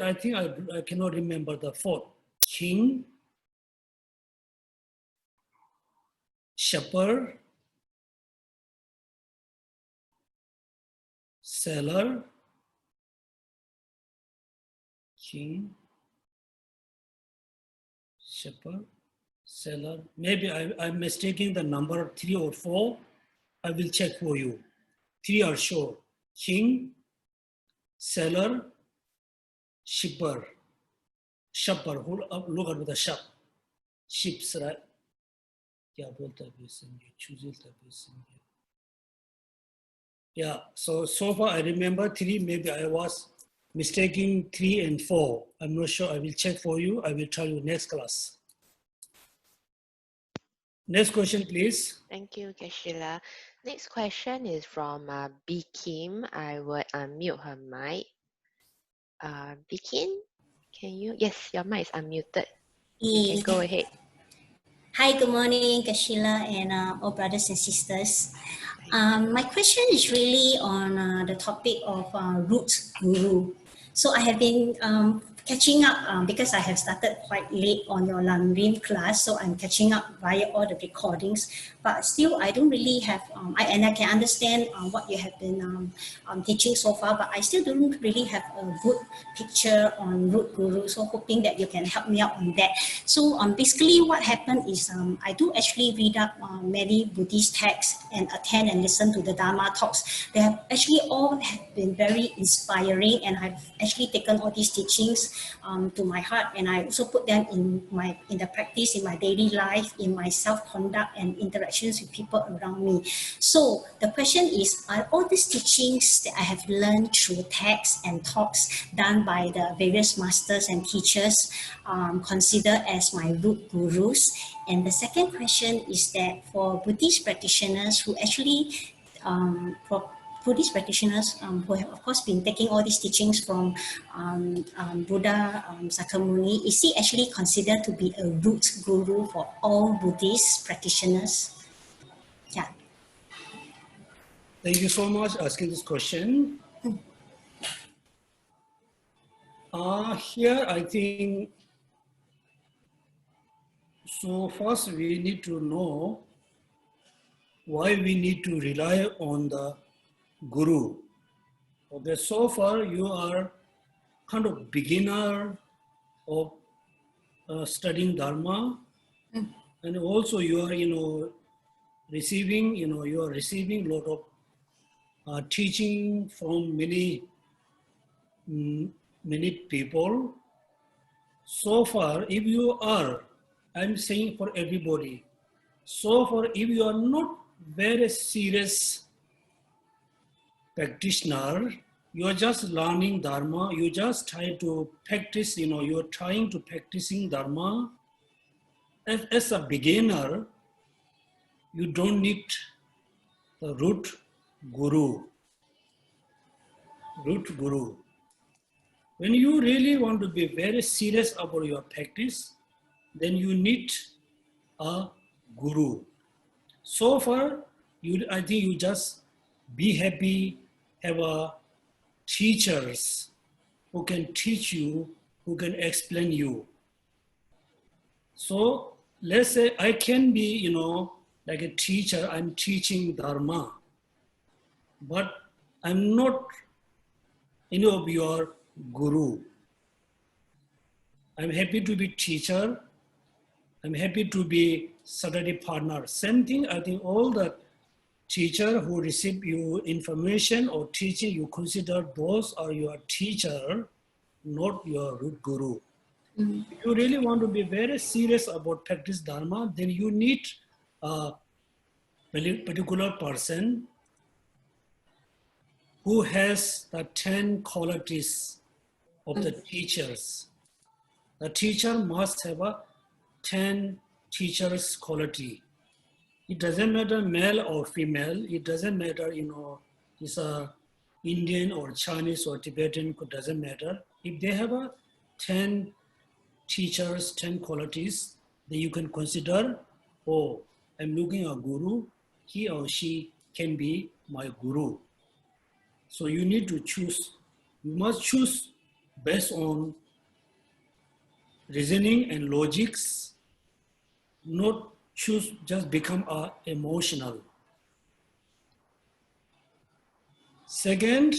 I think I cannot remember the fourth. King, shepherd, seller, king, shepherd, seller. Maybe I'm mistaking the number 3 or 4. I will check for you. 3 are sure. King, seller, shepherd. Shepherd, who look at the shop. Sheep's right. Yeah, so far I remember 3, maybe I was mistaking 3 and 4. I'm not sure, I will check for you. I will tell you next class. Next question, please. Thank you, Geshe-la. Next question is from B. Kim. I will unmute her mic. B. Kim, can you? Yes, your mic is unmuted. You can go ahead. Hi, good morning, Geshe-la and all brothers and sisters. My question is really on the topic of root guru. So I have been catching up because I have started quite late on your Lamrim class, so I'm catching up via all the recordings. But still, I don't really have, and I can understand what you have been teaching so far, but I still don't really have a good picture on root guru. So hoping that you can help me out on that. So basically what happened is I do actually read up many Buddhist texts and attend and listen to the Dharma talks. They have actually all have been very inspiring, and I've actually taken all these teachings to my heart, and I also put them in the practice in my daily life, in my self-conduct and interactions with people around me. So the question is, are all these teachings that I have learned through texts and talks done by the various masters and teachers considered as my root gurus? And the second question is that for Buddhist practitioners who actually Buddhist practitioners who have of course been taking all these teachings from Buddha Sakyamuni, is he actually considered to be a root guru for all Buddhist practitioners? Yeah. Thank you so much for asking this question. Here I think, so first we need to know why we need to rely on the guru. Okay, so far you are kind of beginner of studying Dharma, and also you are, receiving a lot of teaching from many people. So far, if you are, I'm saying for everybody, so far if you are not very serious practitioner, you are just learning Dharma, you just try to practice, you're trying to practicing Dharma. As a beginner, you don't need the root guru. When you really want to be very serious about your practice, then you need a guru. So far, I think you just be happy, have teachers who can teach you, who can explain you. So let's say I can be, like a teacher, I'm teaching Dharma, but I'm not any of your guru. I'm happy to be teacher. I'm happy to be study partner. Same thing, I think all the teacher who receive you information or teaching, you consider those are your teacher, not your root guru. If you really want to be very serious about practice Dharma, then you need a particular person who has the 10 qualities of the teachers. The teacher must have a 10 teachers quality. It doesn't matter male or female. It doesn't matter, it's a Indian or Chinese or Tibetan, it doesn't matter. If they have a 10 teachers, 10 qualities, then you can consider, oh, I'm looking at a guru. He or she can be my guru. So you need to choose. You must choose based on reasoning and logics, not choose just become emotional. Second,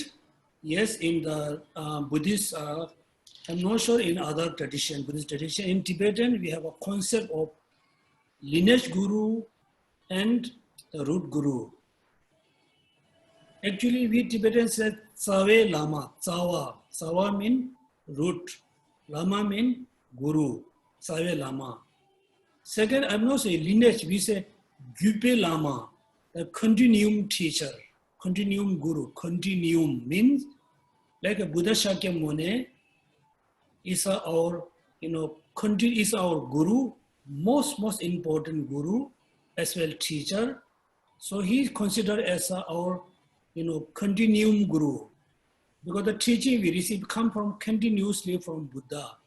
yes, in the Buddhist, I'm not sure in other tradition, Buddhist tradition, in Tibetan, we have a concept of lineage guru and the root guru. Actually, we Tibetans say Tsawe Lama, Tsawa. Tsawa means root, Lama means guru, Tsawe Lama. Second, I'm not saying lineage, we say Gyupe Lama, the continuum teacher, continuum guru. Continuum means like a Buddha Shakyamuni is our, is our guru, most important guru, as well teacher. So he is considered as our, continuum guru, because the teaching we receive come from continuously from Buddha.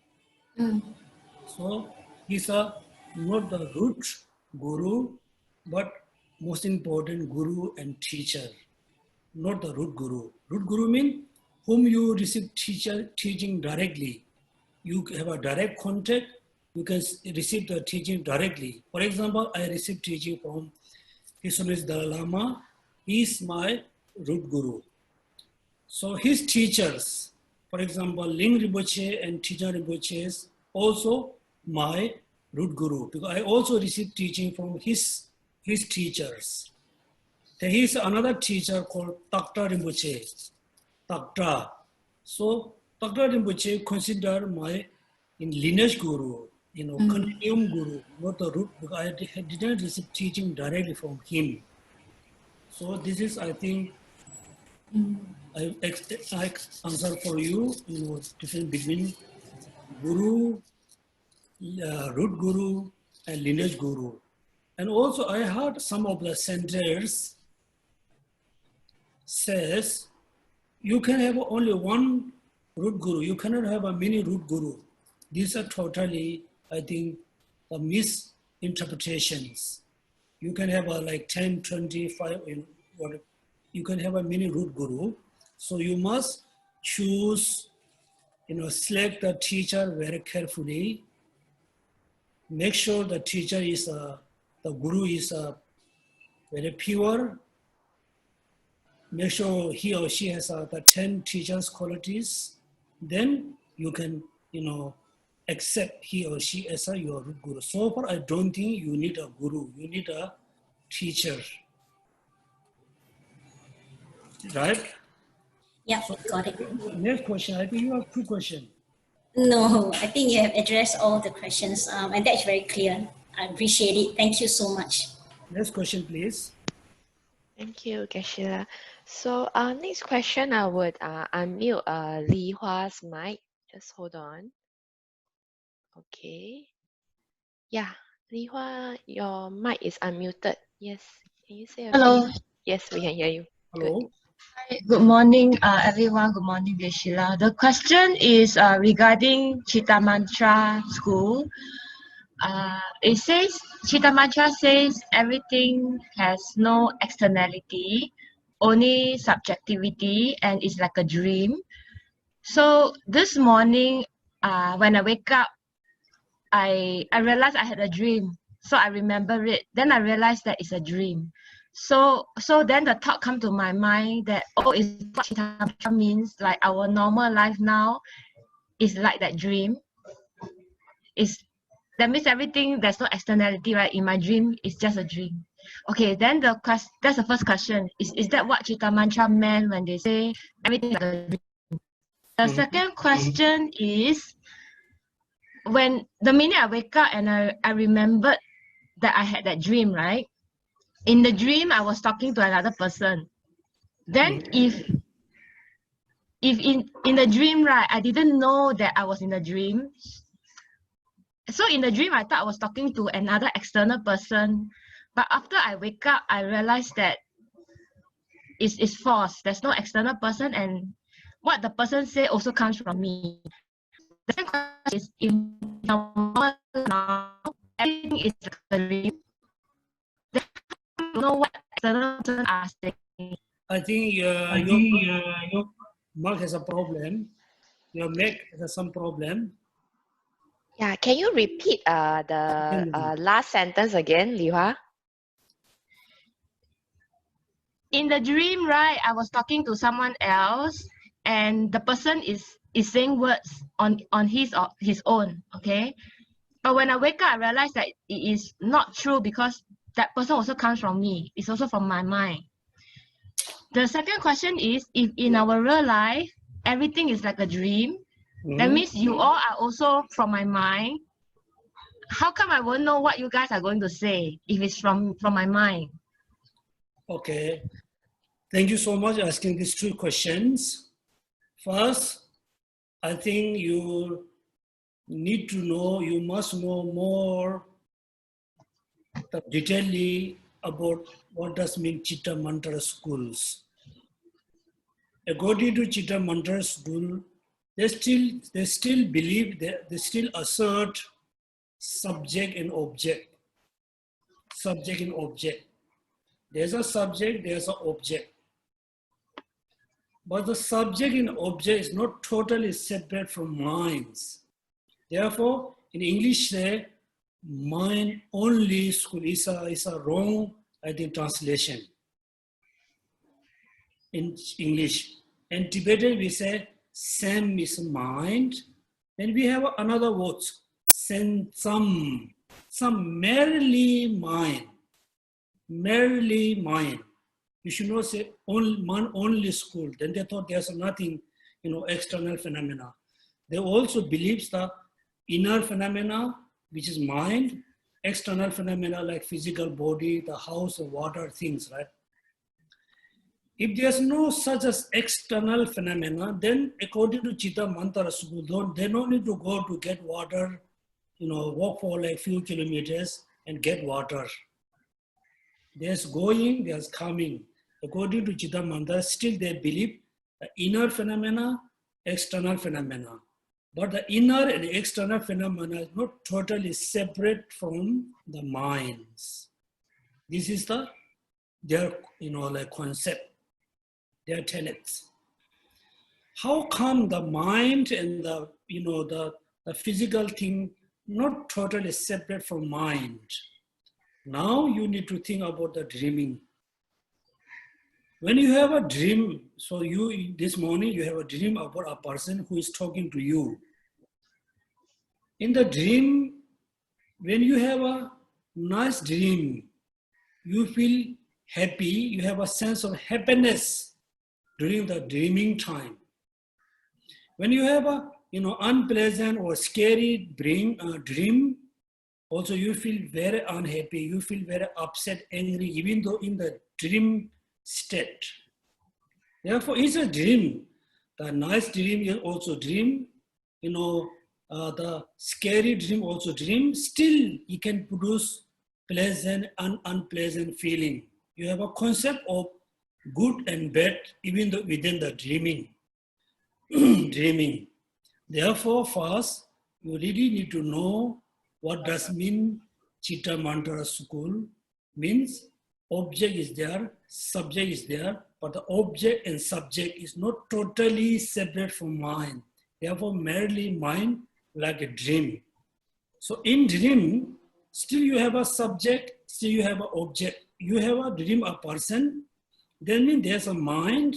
So he's not the root guru, but most important guru and teacher, not the root guru. Root guru means whom you receive teaching directly. You have a direct contact, you can receive the teaching directly. For example, I received teaching from His Holiness Dalai Lama. He is my root guru. So his teachers, for example, Ling Rinpoche and Tijan Rinpoche is also my root guru, because I also received teaching from his teachers. There is another teacher called Takta Rinpoche, Takta. So Takta Rinpoche considered my lineage guru, continuum guru, not the root, because I didn't receive teaching directly from him. So this is, I think, I answer for you, difference between guru, root guru, and lineage guru. And also I heard some of the centers says, you can have only one root guru, you cannot have a many root guru. These are totally, I think, misinterpretations. You can have like 10, 25, you can have a mini root guru. So you must choose, select the teacher very carefully. Make sure the teacher is, the guru is very pure. Make sure he or she has the 10 teachers qualities. Then you can, accept he or she as your root guru. So far, I don't think you need a guru. You need a teacher. Right? Yeah, got it. Next question. I think you have two questions. No, I think you have addressed all the questions, and that's very clear. I appreciate it. Thank you so much. Next question, please. Thank you, Geshe-la. So next question, I would unmute Li Hua's mic. Just hold on. Okay. Yeah, Li Hua, your mic is unmuted. Yes. Can you say a Hello. few? Yes, we can hear you. Hello. Good. Hi, good morning, everyone. Good morning, Geshe-la. The question is regarding Chitta Mantra School. It says, Chitta Mantra says everything has no externality, only subjectivity, and it's like a dream. So this morning, when I wake up, I realized I had a dream. So I remember it. Then I realized that it's a dream. So then the thought come to my mind that, oh, is what Chitta Mantra means, like our normal life now is like that dream. That means everything, there's no externality, right? In my dream, it's just a dream. Okay, then that's the first question. Is that what Chitta Mantra meant when they say everything is like a dream? The second question is, when the minute I wake up and I remembered that I had that dream, right? In the dream, I was talking to another person. Then if in the dream, right, I didn't know that I was in a dream, So in the dream, I thought I was talking to another external person. But after I wake up, I realized that it's false. There's no external person, and what the person say also comes from me. The second question is, if now everything is a dream, then I don't know what external person are saying. I think your Mark has a problem. Your Mac has some problem. Yeah, can you repeat the last sentence again, Li Hua? In the dream, right, I was talking to someone else, and the person is saying words on his or his own, okay? But when I wake up, I realize that it is not true because that person also comes from me. It's also from my mind. The second question is, if in our real life, everything is like a dream, that means you all are also from my mind. How come I won't know what you guys are going to say if it's from my mind? Okay. Thank you so much for asking these two questions. First, I think you need to know, you must know more detailedly about what does mean Chitta Mantra schools. According to Chitta Mantra school, they still believe, they still assert subject and object. Subject and object. There's a subject, there's an object. But the subject and object is not totally separate from minds. Therefore, in English, say, mind only school is a wrong, I think, translation in English. In Tibetan, we say, Sam is mind. Then we have another word, some merely mind. Merely mind. You should not say only school. Then they thought there's nothing, external phenomena. They also believe the inner phenomena, which is mind, external phenomena like physical body, the house, the water, things, right? If there's no such as external phenomena, then according to Chitta Mantra school, they don't need to go to get water, walk for like few kilometers and get water. There's going, there's coming. According to Chitta Mantra, still they believe the inner phenomena, external phenomena. But the inner and external phenomena is not totally separate from the minds. This is their, concept, their tenets. How come the mind and the physical thing not totally separate from mind? Now you need to think about the dreaming. When you have a dream, so this morning you have a dream about a person who is talking to you. In the dream, when you have a nice dream, you feel happy, you have a sense of happiness during the dreaming time. When you have a unpleasant or scary dream, also you feel very unhappy, you feel very upset, angry, even though in the dream state. Therefore, it's a dream. The nice dream is also dream. The scary dream also dream. Still, it can produce pleasant and unpleasant feeling. You have a concept of good and bad, even though within the dreaming. Dreaming. Therefore, first, you really need to know what does mean Chitta Mantra school. Means object is there, subject is there, but the object and subject is not totally separate from mind. Therefore, merely mind like a dream. So in dream, still you have a subject, still you have an object. You have a dream, a person, then there's a mind.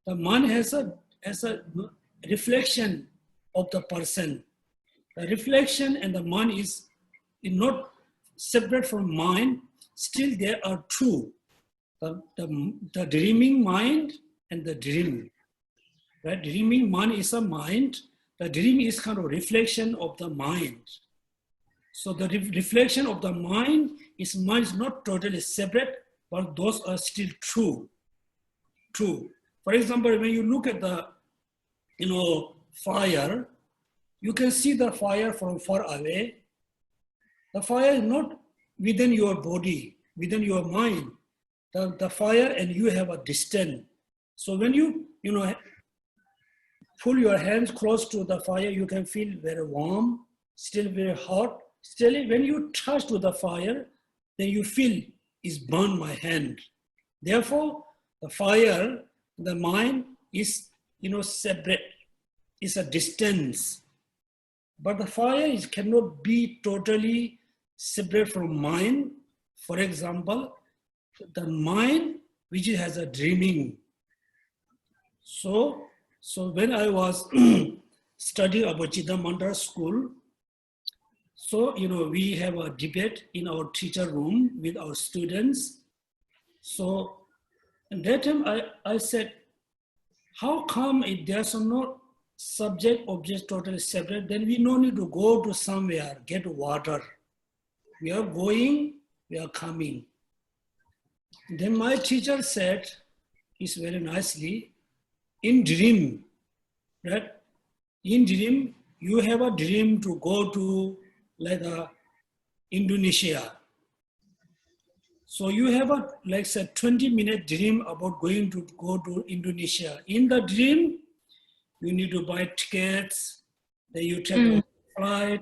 The mind has a reflection of the person. The reflection and the mind is not separate from mind. Still, they are two. The dreaming mind and the dream. Right? Dreaming mind is a mind. The dream is kind of reflection of the mind. So the reflection of the mind is not totally separate, but those are still true. True. For example, when you look at the fire, you can see the fire from far away, The fire is not within your body, within your mind. The fire and you have a distance. So when you pull your hands close to the fire, you can feel very warm, still very hot. Still, when you touch to the fire, then you feel it's burned my hand. Therefore, the fire, the mind is separate. It's a distance. But the fire cannot be totally separate from mind. For example, the mind which has a dreaming. So when I was studying about Chitta Mantra school, so we have a debate in our teacher room with our students. So at that time I said, how come if there's no subject object totally separate, then we no need to go to somewhere, get water. We are going, we are coming. Then my teacher said, is very nicely, in dream, right? In dream, you have a dream to go to Indonesia. So you have a 20-minute dream about going to go to Indonesia. In the dream, you need to buy tickets, then you take a flight,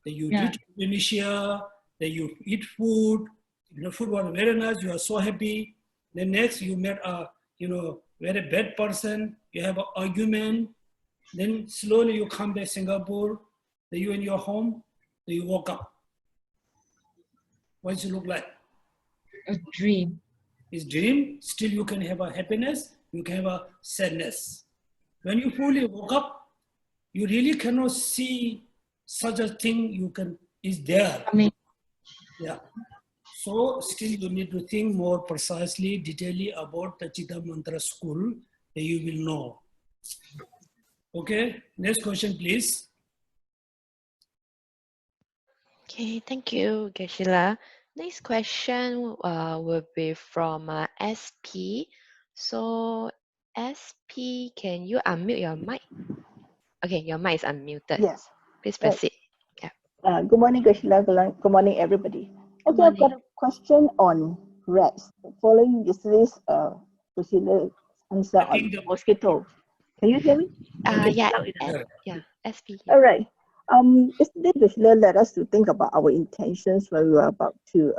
then you reach Indonesia, then you eat food. The food was very nice, you are so happy. Then next you met a very bad person, you have an argument. Then slowly you come back to Singapore, then you in your home, then you woke up. What does it look like? A dream. It's dream, still you can have a happiness, you can have a sadness. When you fully woke up, you really cannot see such a thing is there. Yeah. So still you need to think more precisely, detailedly about the Chitta Mantra school, that you will know. Okay, next question please. Okay, thank you, Geshe-la. Next question will be from SP. So SP, can you unmute your mic? Okay, your mic is unmuted. Yes. Please proceed. Yeah. Good morning, Geshe-la. Good morning, everybody. Okay, I've got a question on rats. Following yesterday's Geshe-la's answer on the mosquito. Can you hear me? Yeah, SP. All right. Yesterday, Geshe-la led us to think about our intentions when we were about to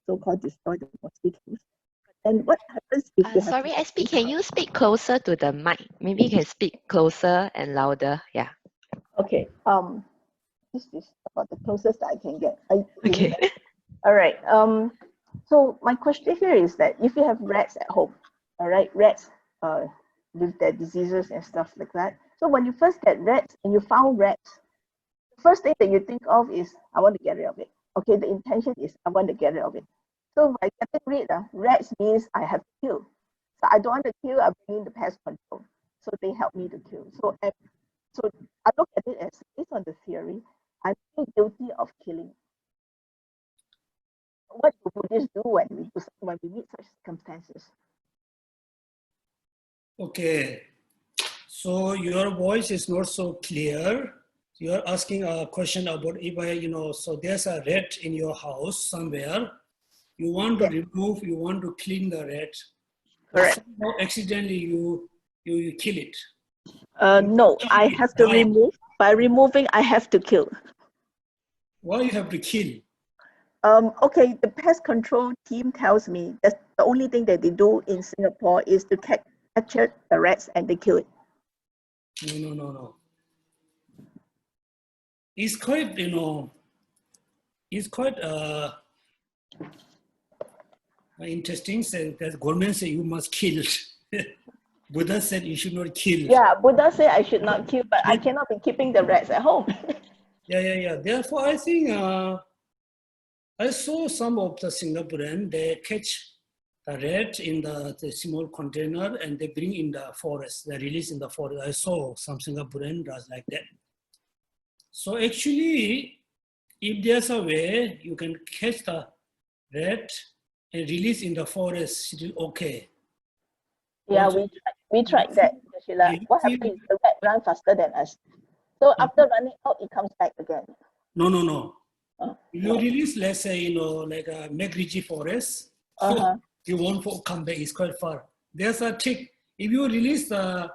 so-called destroy the mosquitoes. And what happens if you have... Sorry, SP, can you speak closer to the mic? Maybe you can speak closer and louder. Yeah. Okay. This is about the closest I can get. Okay. All right. So my question here is that if you have rats at home, all right, rats with their diseases and stuff like that. So when you first get rats and you found rats, the first thing that you think of is, I want to get rid of it. Okay, the intention is, I want to get rid of it. So by getting rid of rats means I have to kill. So I don't want to kill, I bring in the pest control. So they help me to kill. So I look at it as, based on the theory, I'm guilty of killing. What do Buddhists do when we meet such circumstances? Okay, so your voice is not so clear. You are asking a question about if I, so there's a rat in your house somewhere. You want to remove, you want to clean the rat. Correct. Somehow accidentally you kill it. No, I have to remove. By removing, I have to kill. Why you have to kill? Okay, the pest control team tells me that the only thing that they do in Singapore is to capture the rats and they kill it. No. It's quite, interesting. That government say you must kill. Buddha said you should not kill. Yeah, Buddha said I should not kill, but I cannot be keeping the rats at home. Yeah. Therefore, I think I saw some of the Singaporean, they catch the rat in the small container and they bring in the forest, they release in the forest. I saw some Singaporean does like that. So actually, if there's a way you can catch the rat and release in the forest, it is okay. Yeah, we tried that, Geshe-la. What happens is the rat runs faster than us. So after running out, it comes back again. No. If you release, let's say, like a Megrichi forest, you won't come back, it's quite far. There's a trick. If you release the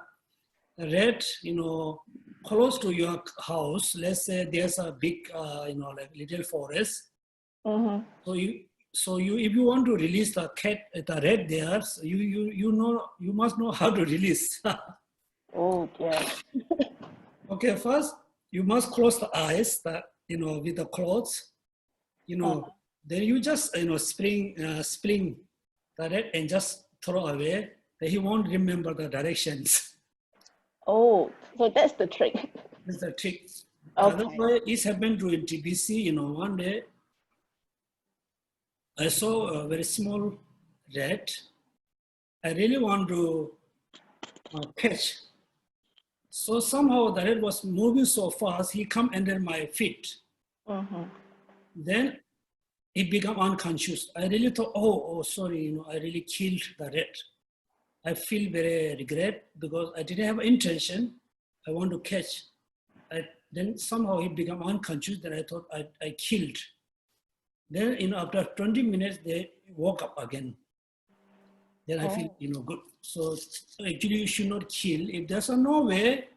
rat, close to your house, let's say there's a big, like little forest. So if you want to release the rat there, so you must know how to release. Oh, yeah. Okay, first you must close the eyes, with the clothes. Then you just spring the rat and just throw away. Then he won't remember the directions. Oh, so that's the trick. That's the trick. Okay. Otherwise, it happened to in TBC. One day I saw a very small rat. I really want to catch. So somehow the rat was moving so fast, he come under my feet. Then he became unconscious. I really thought, oh, sorry, I really killed the rat. I feel very regret because I didn't have intention. I want to catch. Then somehow he became unconscious. Then I thought I killed. Then after 20 minutes, they woke up again. Then I feel good. So actually you should not kill. If there's no way,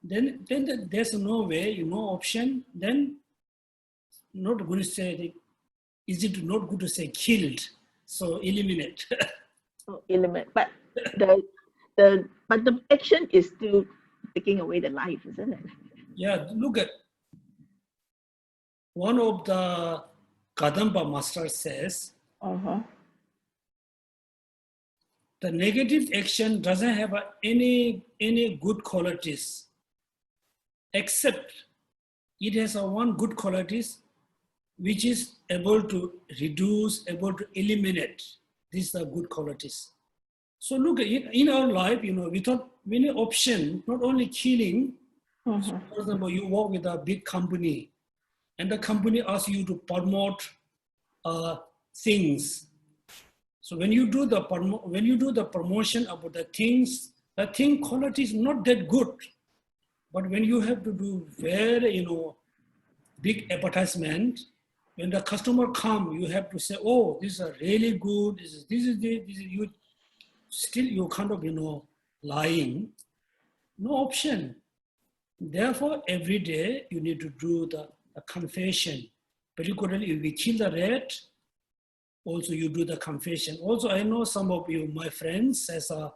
then there's no way, no option. Then not going to say, is it not good to say killed? So eliminate. Eliminate, but the action is still taking away the life, isn't it? Yeah, look at one of the Kadamba master says, the negative action doesn't have any good qualities, except it has one good qualities, which is able to reduce, able to eliminate. These are good qualities. So look, in our life, without many options, not only killing. So for example, you work with a big company, and the company asks you to promote things. So when you do the promotion about the things, the thing quality is not that good. But when you have to do very big advertisement, when the customer come, you have to say, oh, this is really good. This is you. Still, you kind of lying. No option. Therefore, every day you need to do the confession. Particularly if we kill the rat, also you do the confession. Also, I know some of you, my friends, as the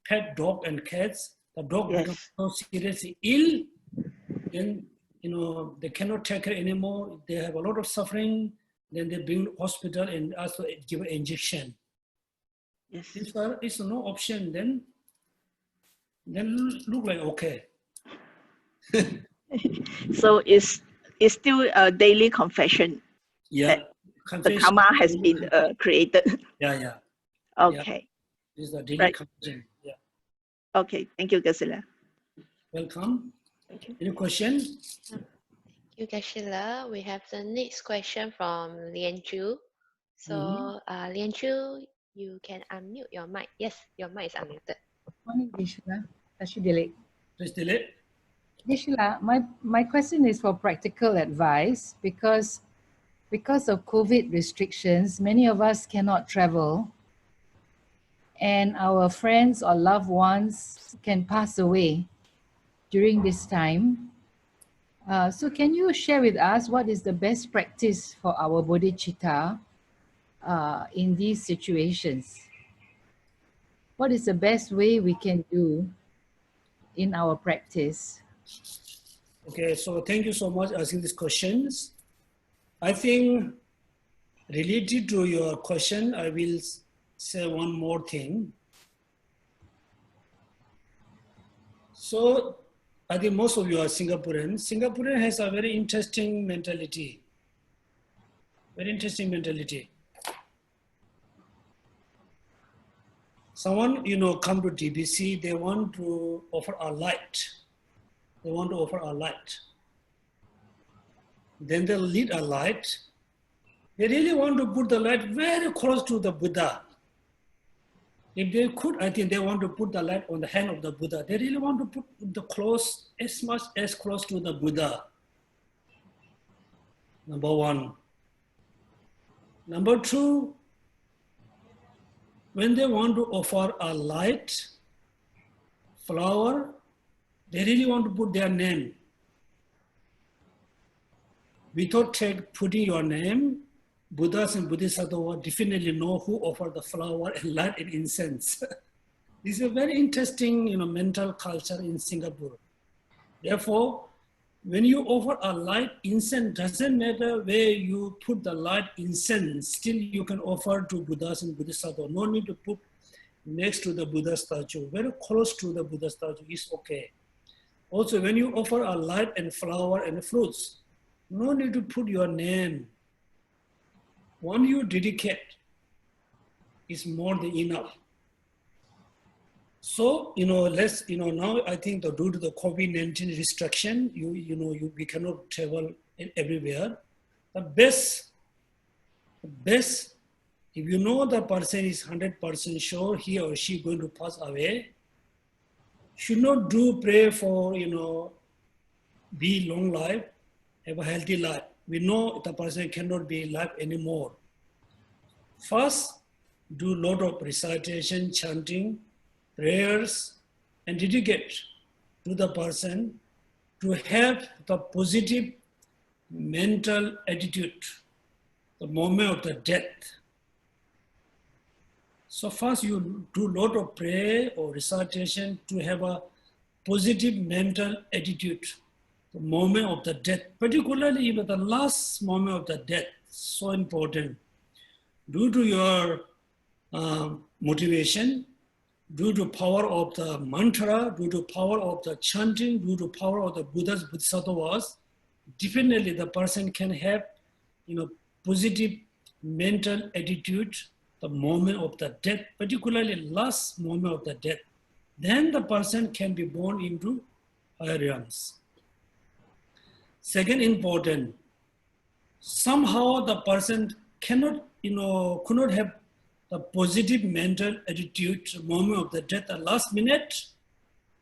pet dog and cats, the dog becomes so seriously ill, then they cannot take care anymore. They have a lot of suffering. Then they bring to hospital and also give an injection. Yes. If there is no option, then look like okay. So it's still a daily confession. Yeah. The karma has been created. Yeah. Okay. This is the daily confession. Yeah. Okay. Thank you, Geshe-la. Welcome. Thank you. Any question? Thank you, Geshe-la. We have the next question from Lian Chu. So, Lian Chu, you can unmute your mic. Yes, your mic is unmuted. Morning, Geshe-la. I should delete. Please delete. Geshe-la, my question is for practical advice because of COVID restrictions, many of us cannot travel and our friends or loved ones can pass away during this time. So can you share with us what is the best practice for our bodhicitta in these situations? What is the best way we can do in our practice? Okay, so thank you so much for asking these questions. I think related to your question, I will say one more thing. So I think most of you are Singaporeans. Singaporean has a very interesting mentality. Very interesting mentality. Someone, come to DBC, they want to offer a light. They want to offer a light. Then they'll lead a light. They really want to put the light very close to the Buddha. If they could, I think they want to put the light on the hand of the Buddha. They really want to put the close, as much as close to the Buddha. Number one. Number two, when they want to offer a light, flower, they really want to put their name. Without putting your name, Buddhas and Bodhisattvas definitely know who offer the flower and light and incense. This is a very interesting, mental culture in Singapore. Therefore, when you offer a light incense, doesn't matter where you put the light incense, still you can offer to Buddhas and Bodhisattvas. No need to put next to the Buddha statue, very close to the Buddha statue is okay. Also, when you offer a light and flower and fruits, no need to put your name. When you dedicate, is more than enough. So, now I think that due to the COVID-19 restriction, we cannot travel everywhere. The best, if you know the person is 100% sure he or she going to pass away, should not pray for, be long life, have a healthy life. We know the person cannot be alive anymore. First, do a lot of recitation, chanting, prayers, and dedicate to the person to have the positive mental attitude, the moment of the death. So first you do a lot of prayer or recitation to have a positive mental attitude, the moment of the death, particularly even the last moment of the death, so important. Due to your motivation, due to power of the mantra, due to power of the chanting, due to power of the Buddhas, Bodhisattvas, definitely the person can have, positive mental attitude, the moment of the death, particularly last moment of the death. Then the person can be born into higher realms. Second important, somehow the person could not have the positive mental attitude, moment of the death, the last minute,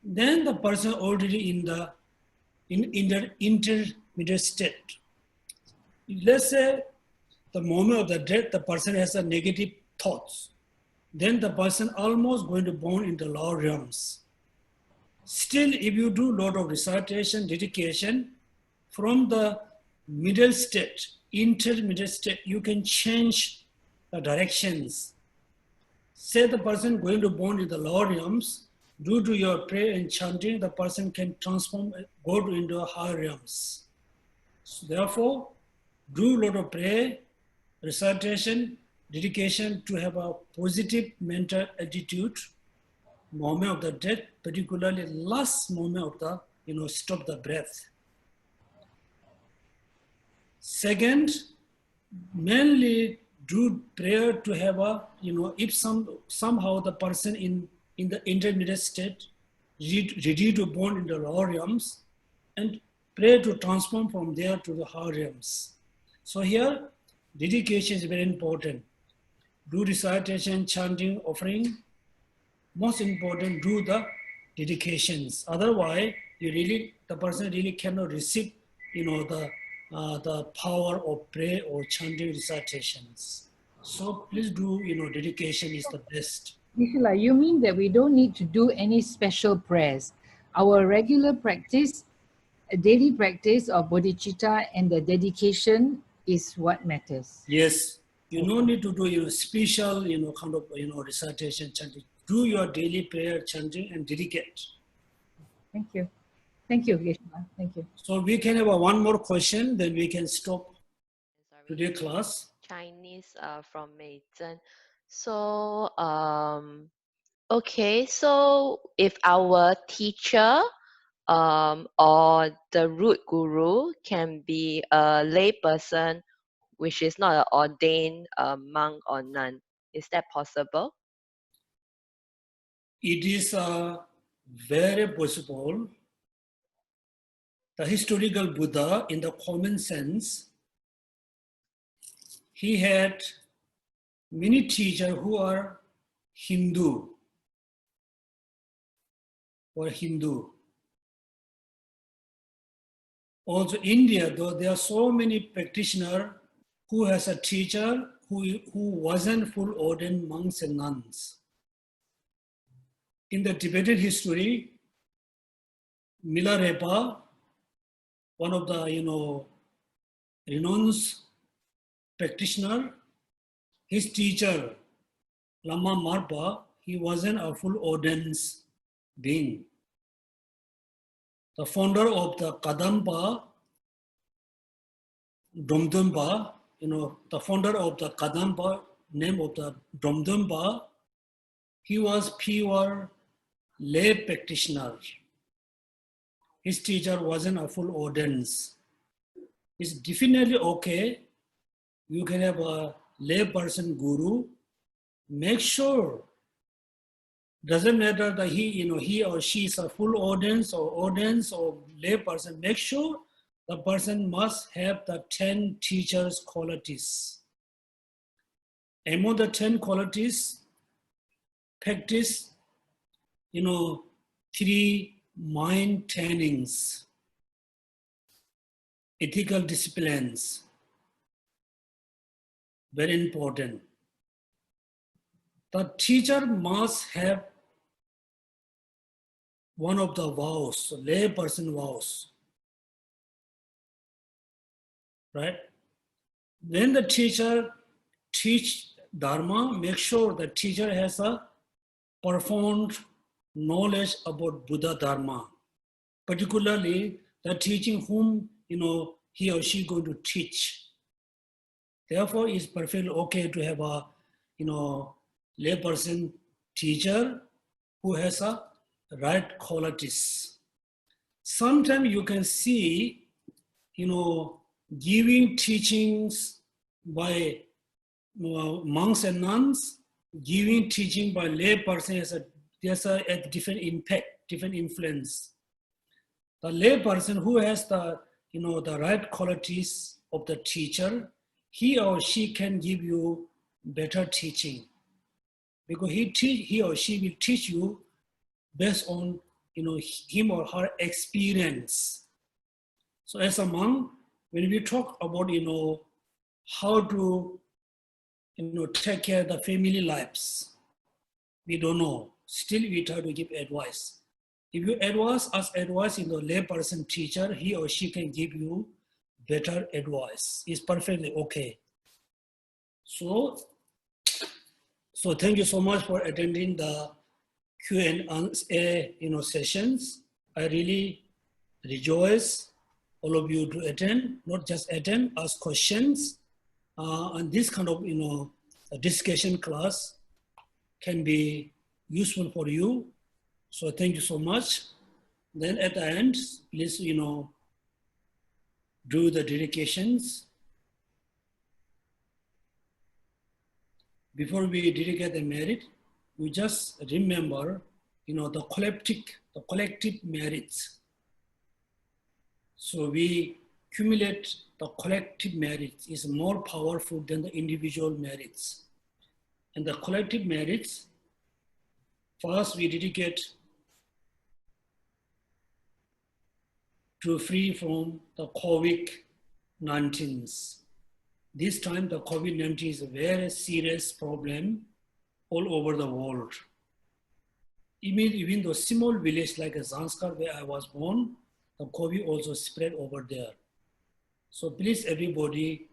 then the person already in the intermediate state. Let's say the moment of the death, the person has a negative thoughts. Then the person almost going to born in the lower realms. Still, if you do a lot of recitation, dedication, from the middle state, intermediate state, you can change the directions. Say the person going to born in the lower realms, due to your prayer and chanting, the person can transform, go into higher realms. So therefore, do a lot of prayer, recitation, dedication to have a positive mental attitude, moment of the death, particularly last moment of the, stop the breath. Second, mainly do prayer to have a, if somehow the person in the intermediate state, ready to born in the lower realms, and pray to transform from there to the higher realms. So here, dedication is very important. Do recitation, chanting, offering. Most important, do the dedications. Otherwise, the person really cannot receive, the power of prayer or chanting recitations. So please do, dedication is the best. Geshe-la, you mean that we don't need to do any special prayers? Our regular practice, daily practice of bodhicitta and the dedication is what matters. Yes, you don't need to do special, kind of, recitation, chanting. Do your daily prayer, chanting, and dedicate. Thank you. Thank you, Geshe-la. Thank you. So we can have one more question, then we can stop today's class. Chinese from Mei Zhen. So, okay, so if our teacher or the root guru can be a lay person, which is not an ordained monk or nun, is that possible? It is very possible. The historical Buddha, in the common sense, he had many teachers who are Hindu or Hindu. Also India, though there are so many practitioners who has a teacher who wasn't full ordained monks and nuns. In the Tibetan history, Milarepa, one of the renowned practitioner, his teacher, Lama Marpa, he wasn't a full ordained being. The founder of the Kadampa, Domdumpa, the founder of the Kadampa, name of the Domdumpa, he was pure lay practitioner. His teacher wasn't a full ordained. It's definitely okay. You can have a lay person guru. Make sure, doesn't matter that he or she is a full ordained or lay person. Make sure the person must have the 10 teachers' qualities. Among the 10 qualities, practice, 3 mind trainings, ethical disciplines, very important. The teacher must have one of the vows, lay person vows, right? When the teacher teach Dharma, make sure the teacher has a profound knowledge about Buddha Dharma, particularly the teaching whom he or she going to teach. Therefore, it's perfectly okay to have a layperson teacher who has a right qualities. Sometimes you can see, giving teachings by monks and nuns, giving teaching by layperson there's a different impact, different influence. The layperson who has the right qualities of the teacher, he or she can give you better teaching, because he or she will teach you based on him or her experience. So as a monk, when we talk about how to take care of the family lives, we don't know. Still, we try to give advice. If you ask advice layperson teacher, he or she can give you better advice. It's perfectly okay. So thank you so much for attending the Q&A sessions. I really rejoice all of you to attend, not just attend, ask questions. And this kind of a discussion class can be useful for you. So thank you so much. Then at the end, please do the dedications. Before we dedicate the merit, we just remember the collective merits. So we accumulate the collective merits is more powerful than the individual merits. And the collective merits, first we dedicate to free from the COVID-19. This time the COVID-19 is a very serious problem all over the world. Even the small village like Zanskar where I was born, the COVID also spread over there. So please everybody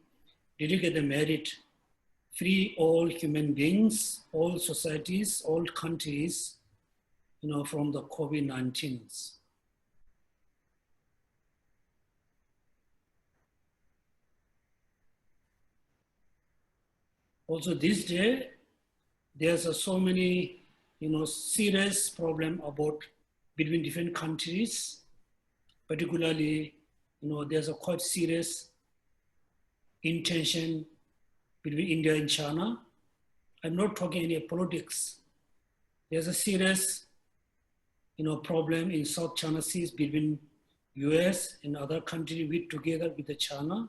dedicate the merit, free all human beings, all societies, all countries, from the COVID-19. Also this day, there's so many, serious problem between different countries. Particularly, there's a quite serious intention between India and China. I'm not talking any politics. There's a serious, problem in South China Sea between US and other countries together with the China.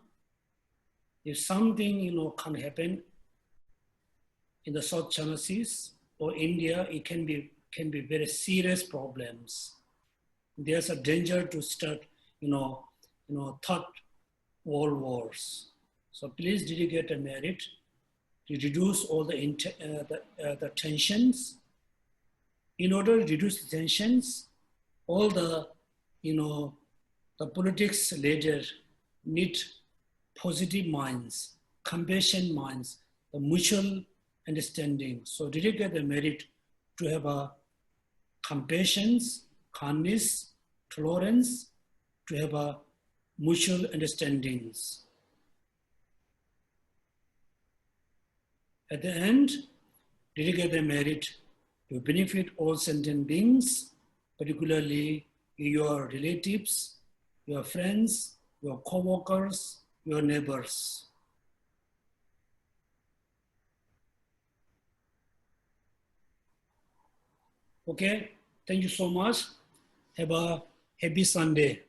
If something, can happen in the South China Seas or India, it can be very serious problems. There's a danger to start, Third World Wars. So please dedicate a merit to reduce all the tensions. In order to reduce the tensions, all the politics leaders need positive minds, compassion minds, the mutual understanding. So dedicate the merit to have a compassion, kindness, tolerance, to have a mutual understandings. At the end, dedicate the merit to benefit all sentient beings, particularly your relatives, your friends, your co-workers, your neighbors. Okay, thank you so much. Have a happy Sunday.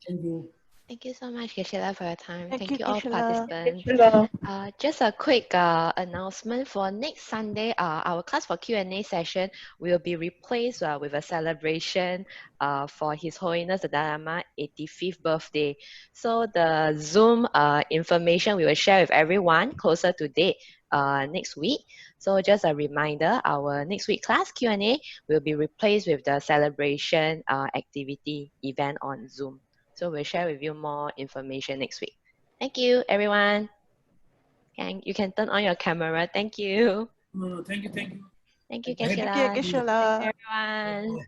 Thank you. Thank you so much, Geshe-la, for your time. Thank Thank you, you all Geshe-la. participants. Just a quick announcement for next Sunday, our class for Q&A session will be replaced with a celebration for His Holiness the Dalai Lama 85th birthday. So the Zoom information we will share with everyone closer to date next week. So just a reminder, our next week class Q&A will be replaced with the celebration activity event on Zoom. So we'll share with you more information next week. Thank you, everyone. And you can turn on your camera. Thank you. No, thank you. Thank you, Thank you. Geshe-la. Geshe-la. Everyone.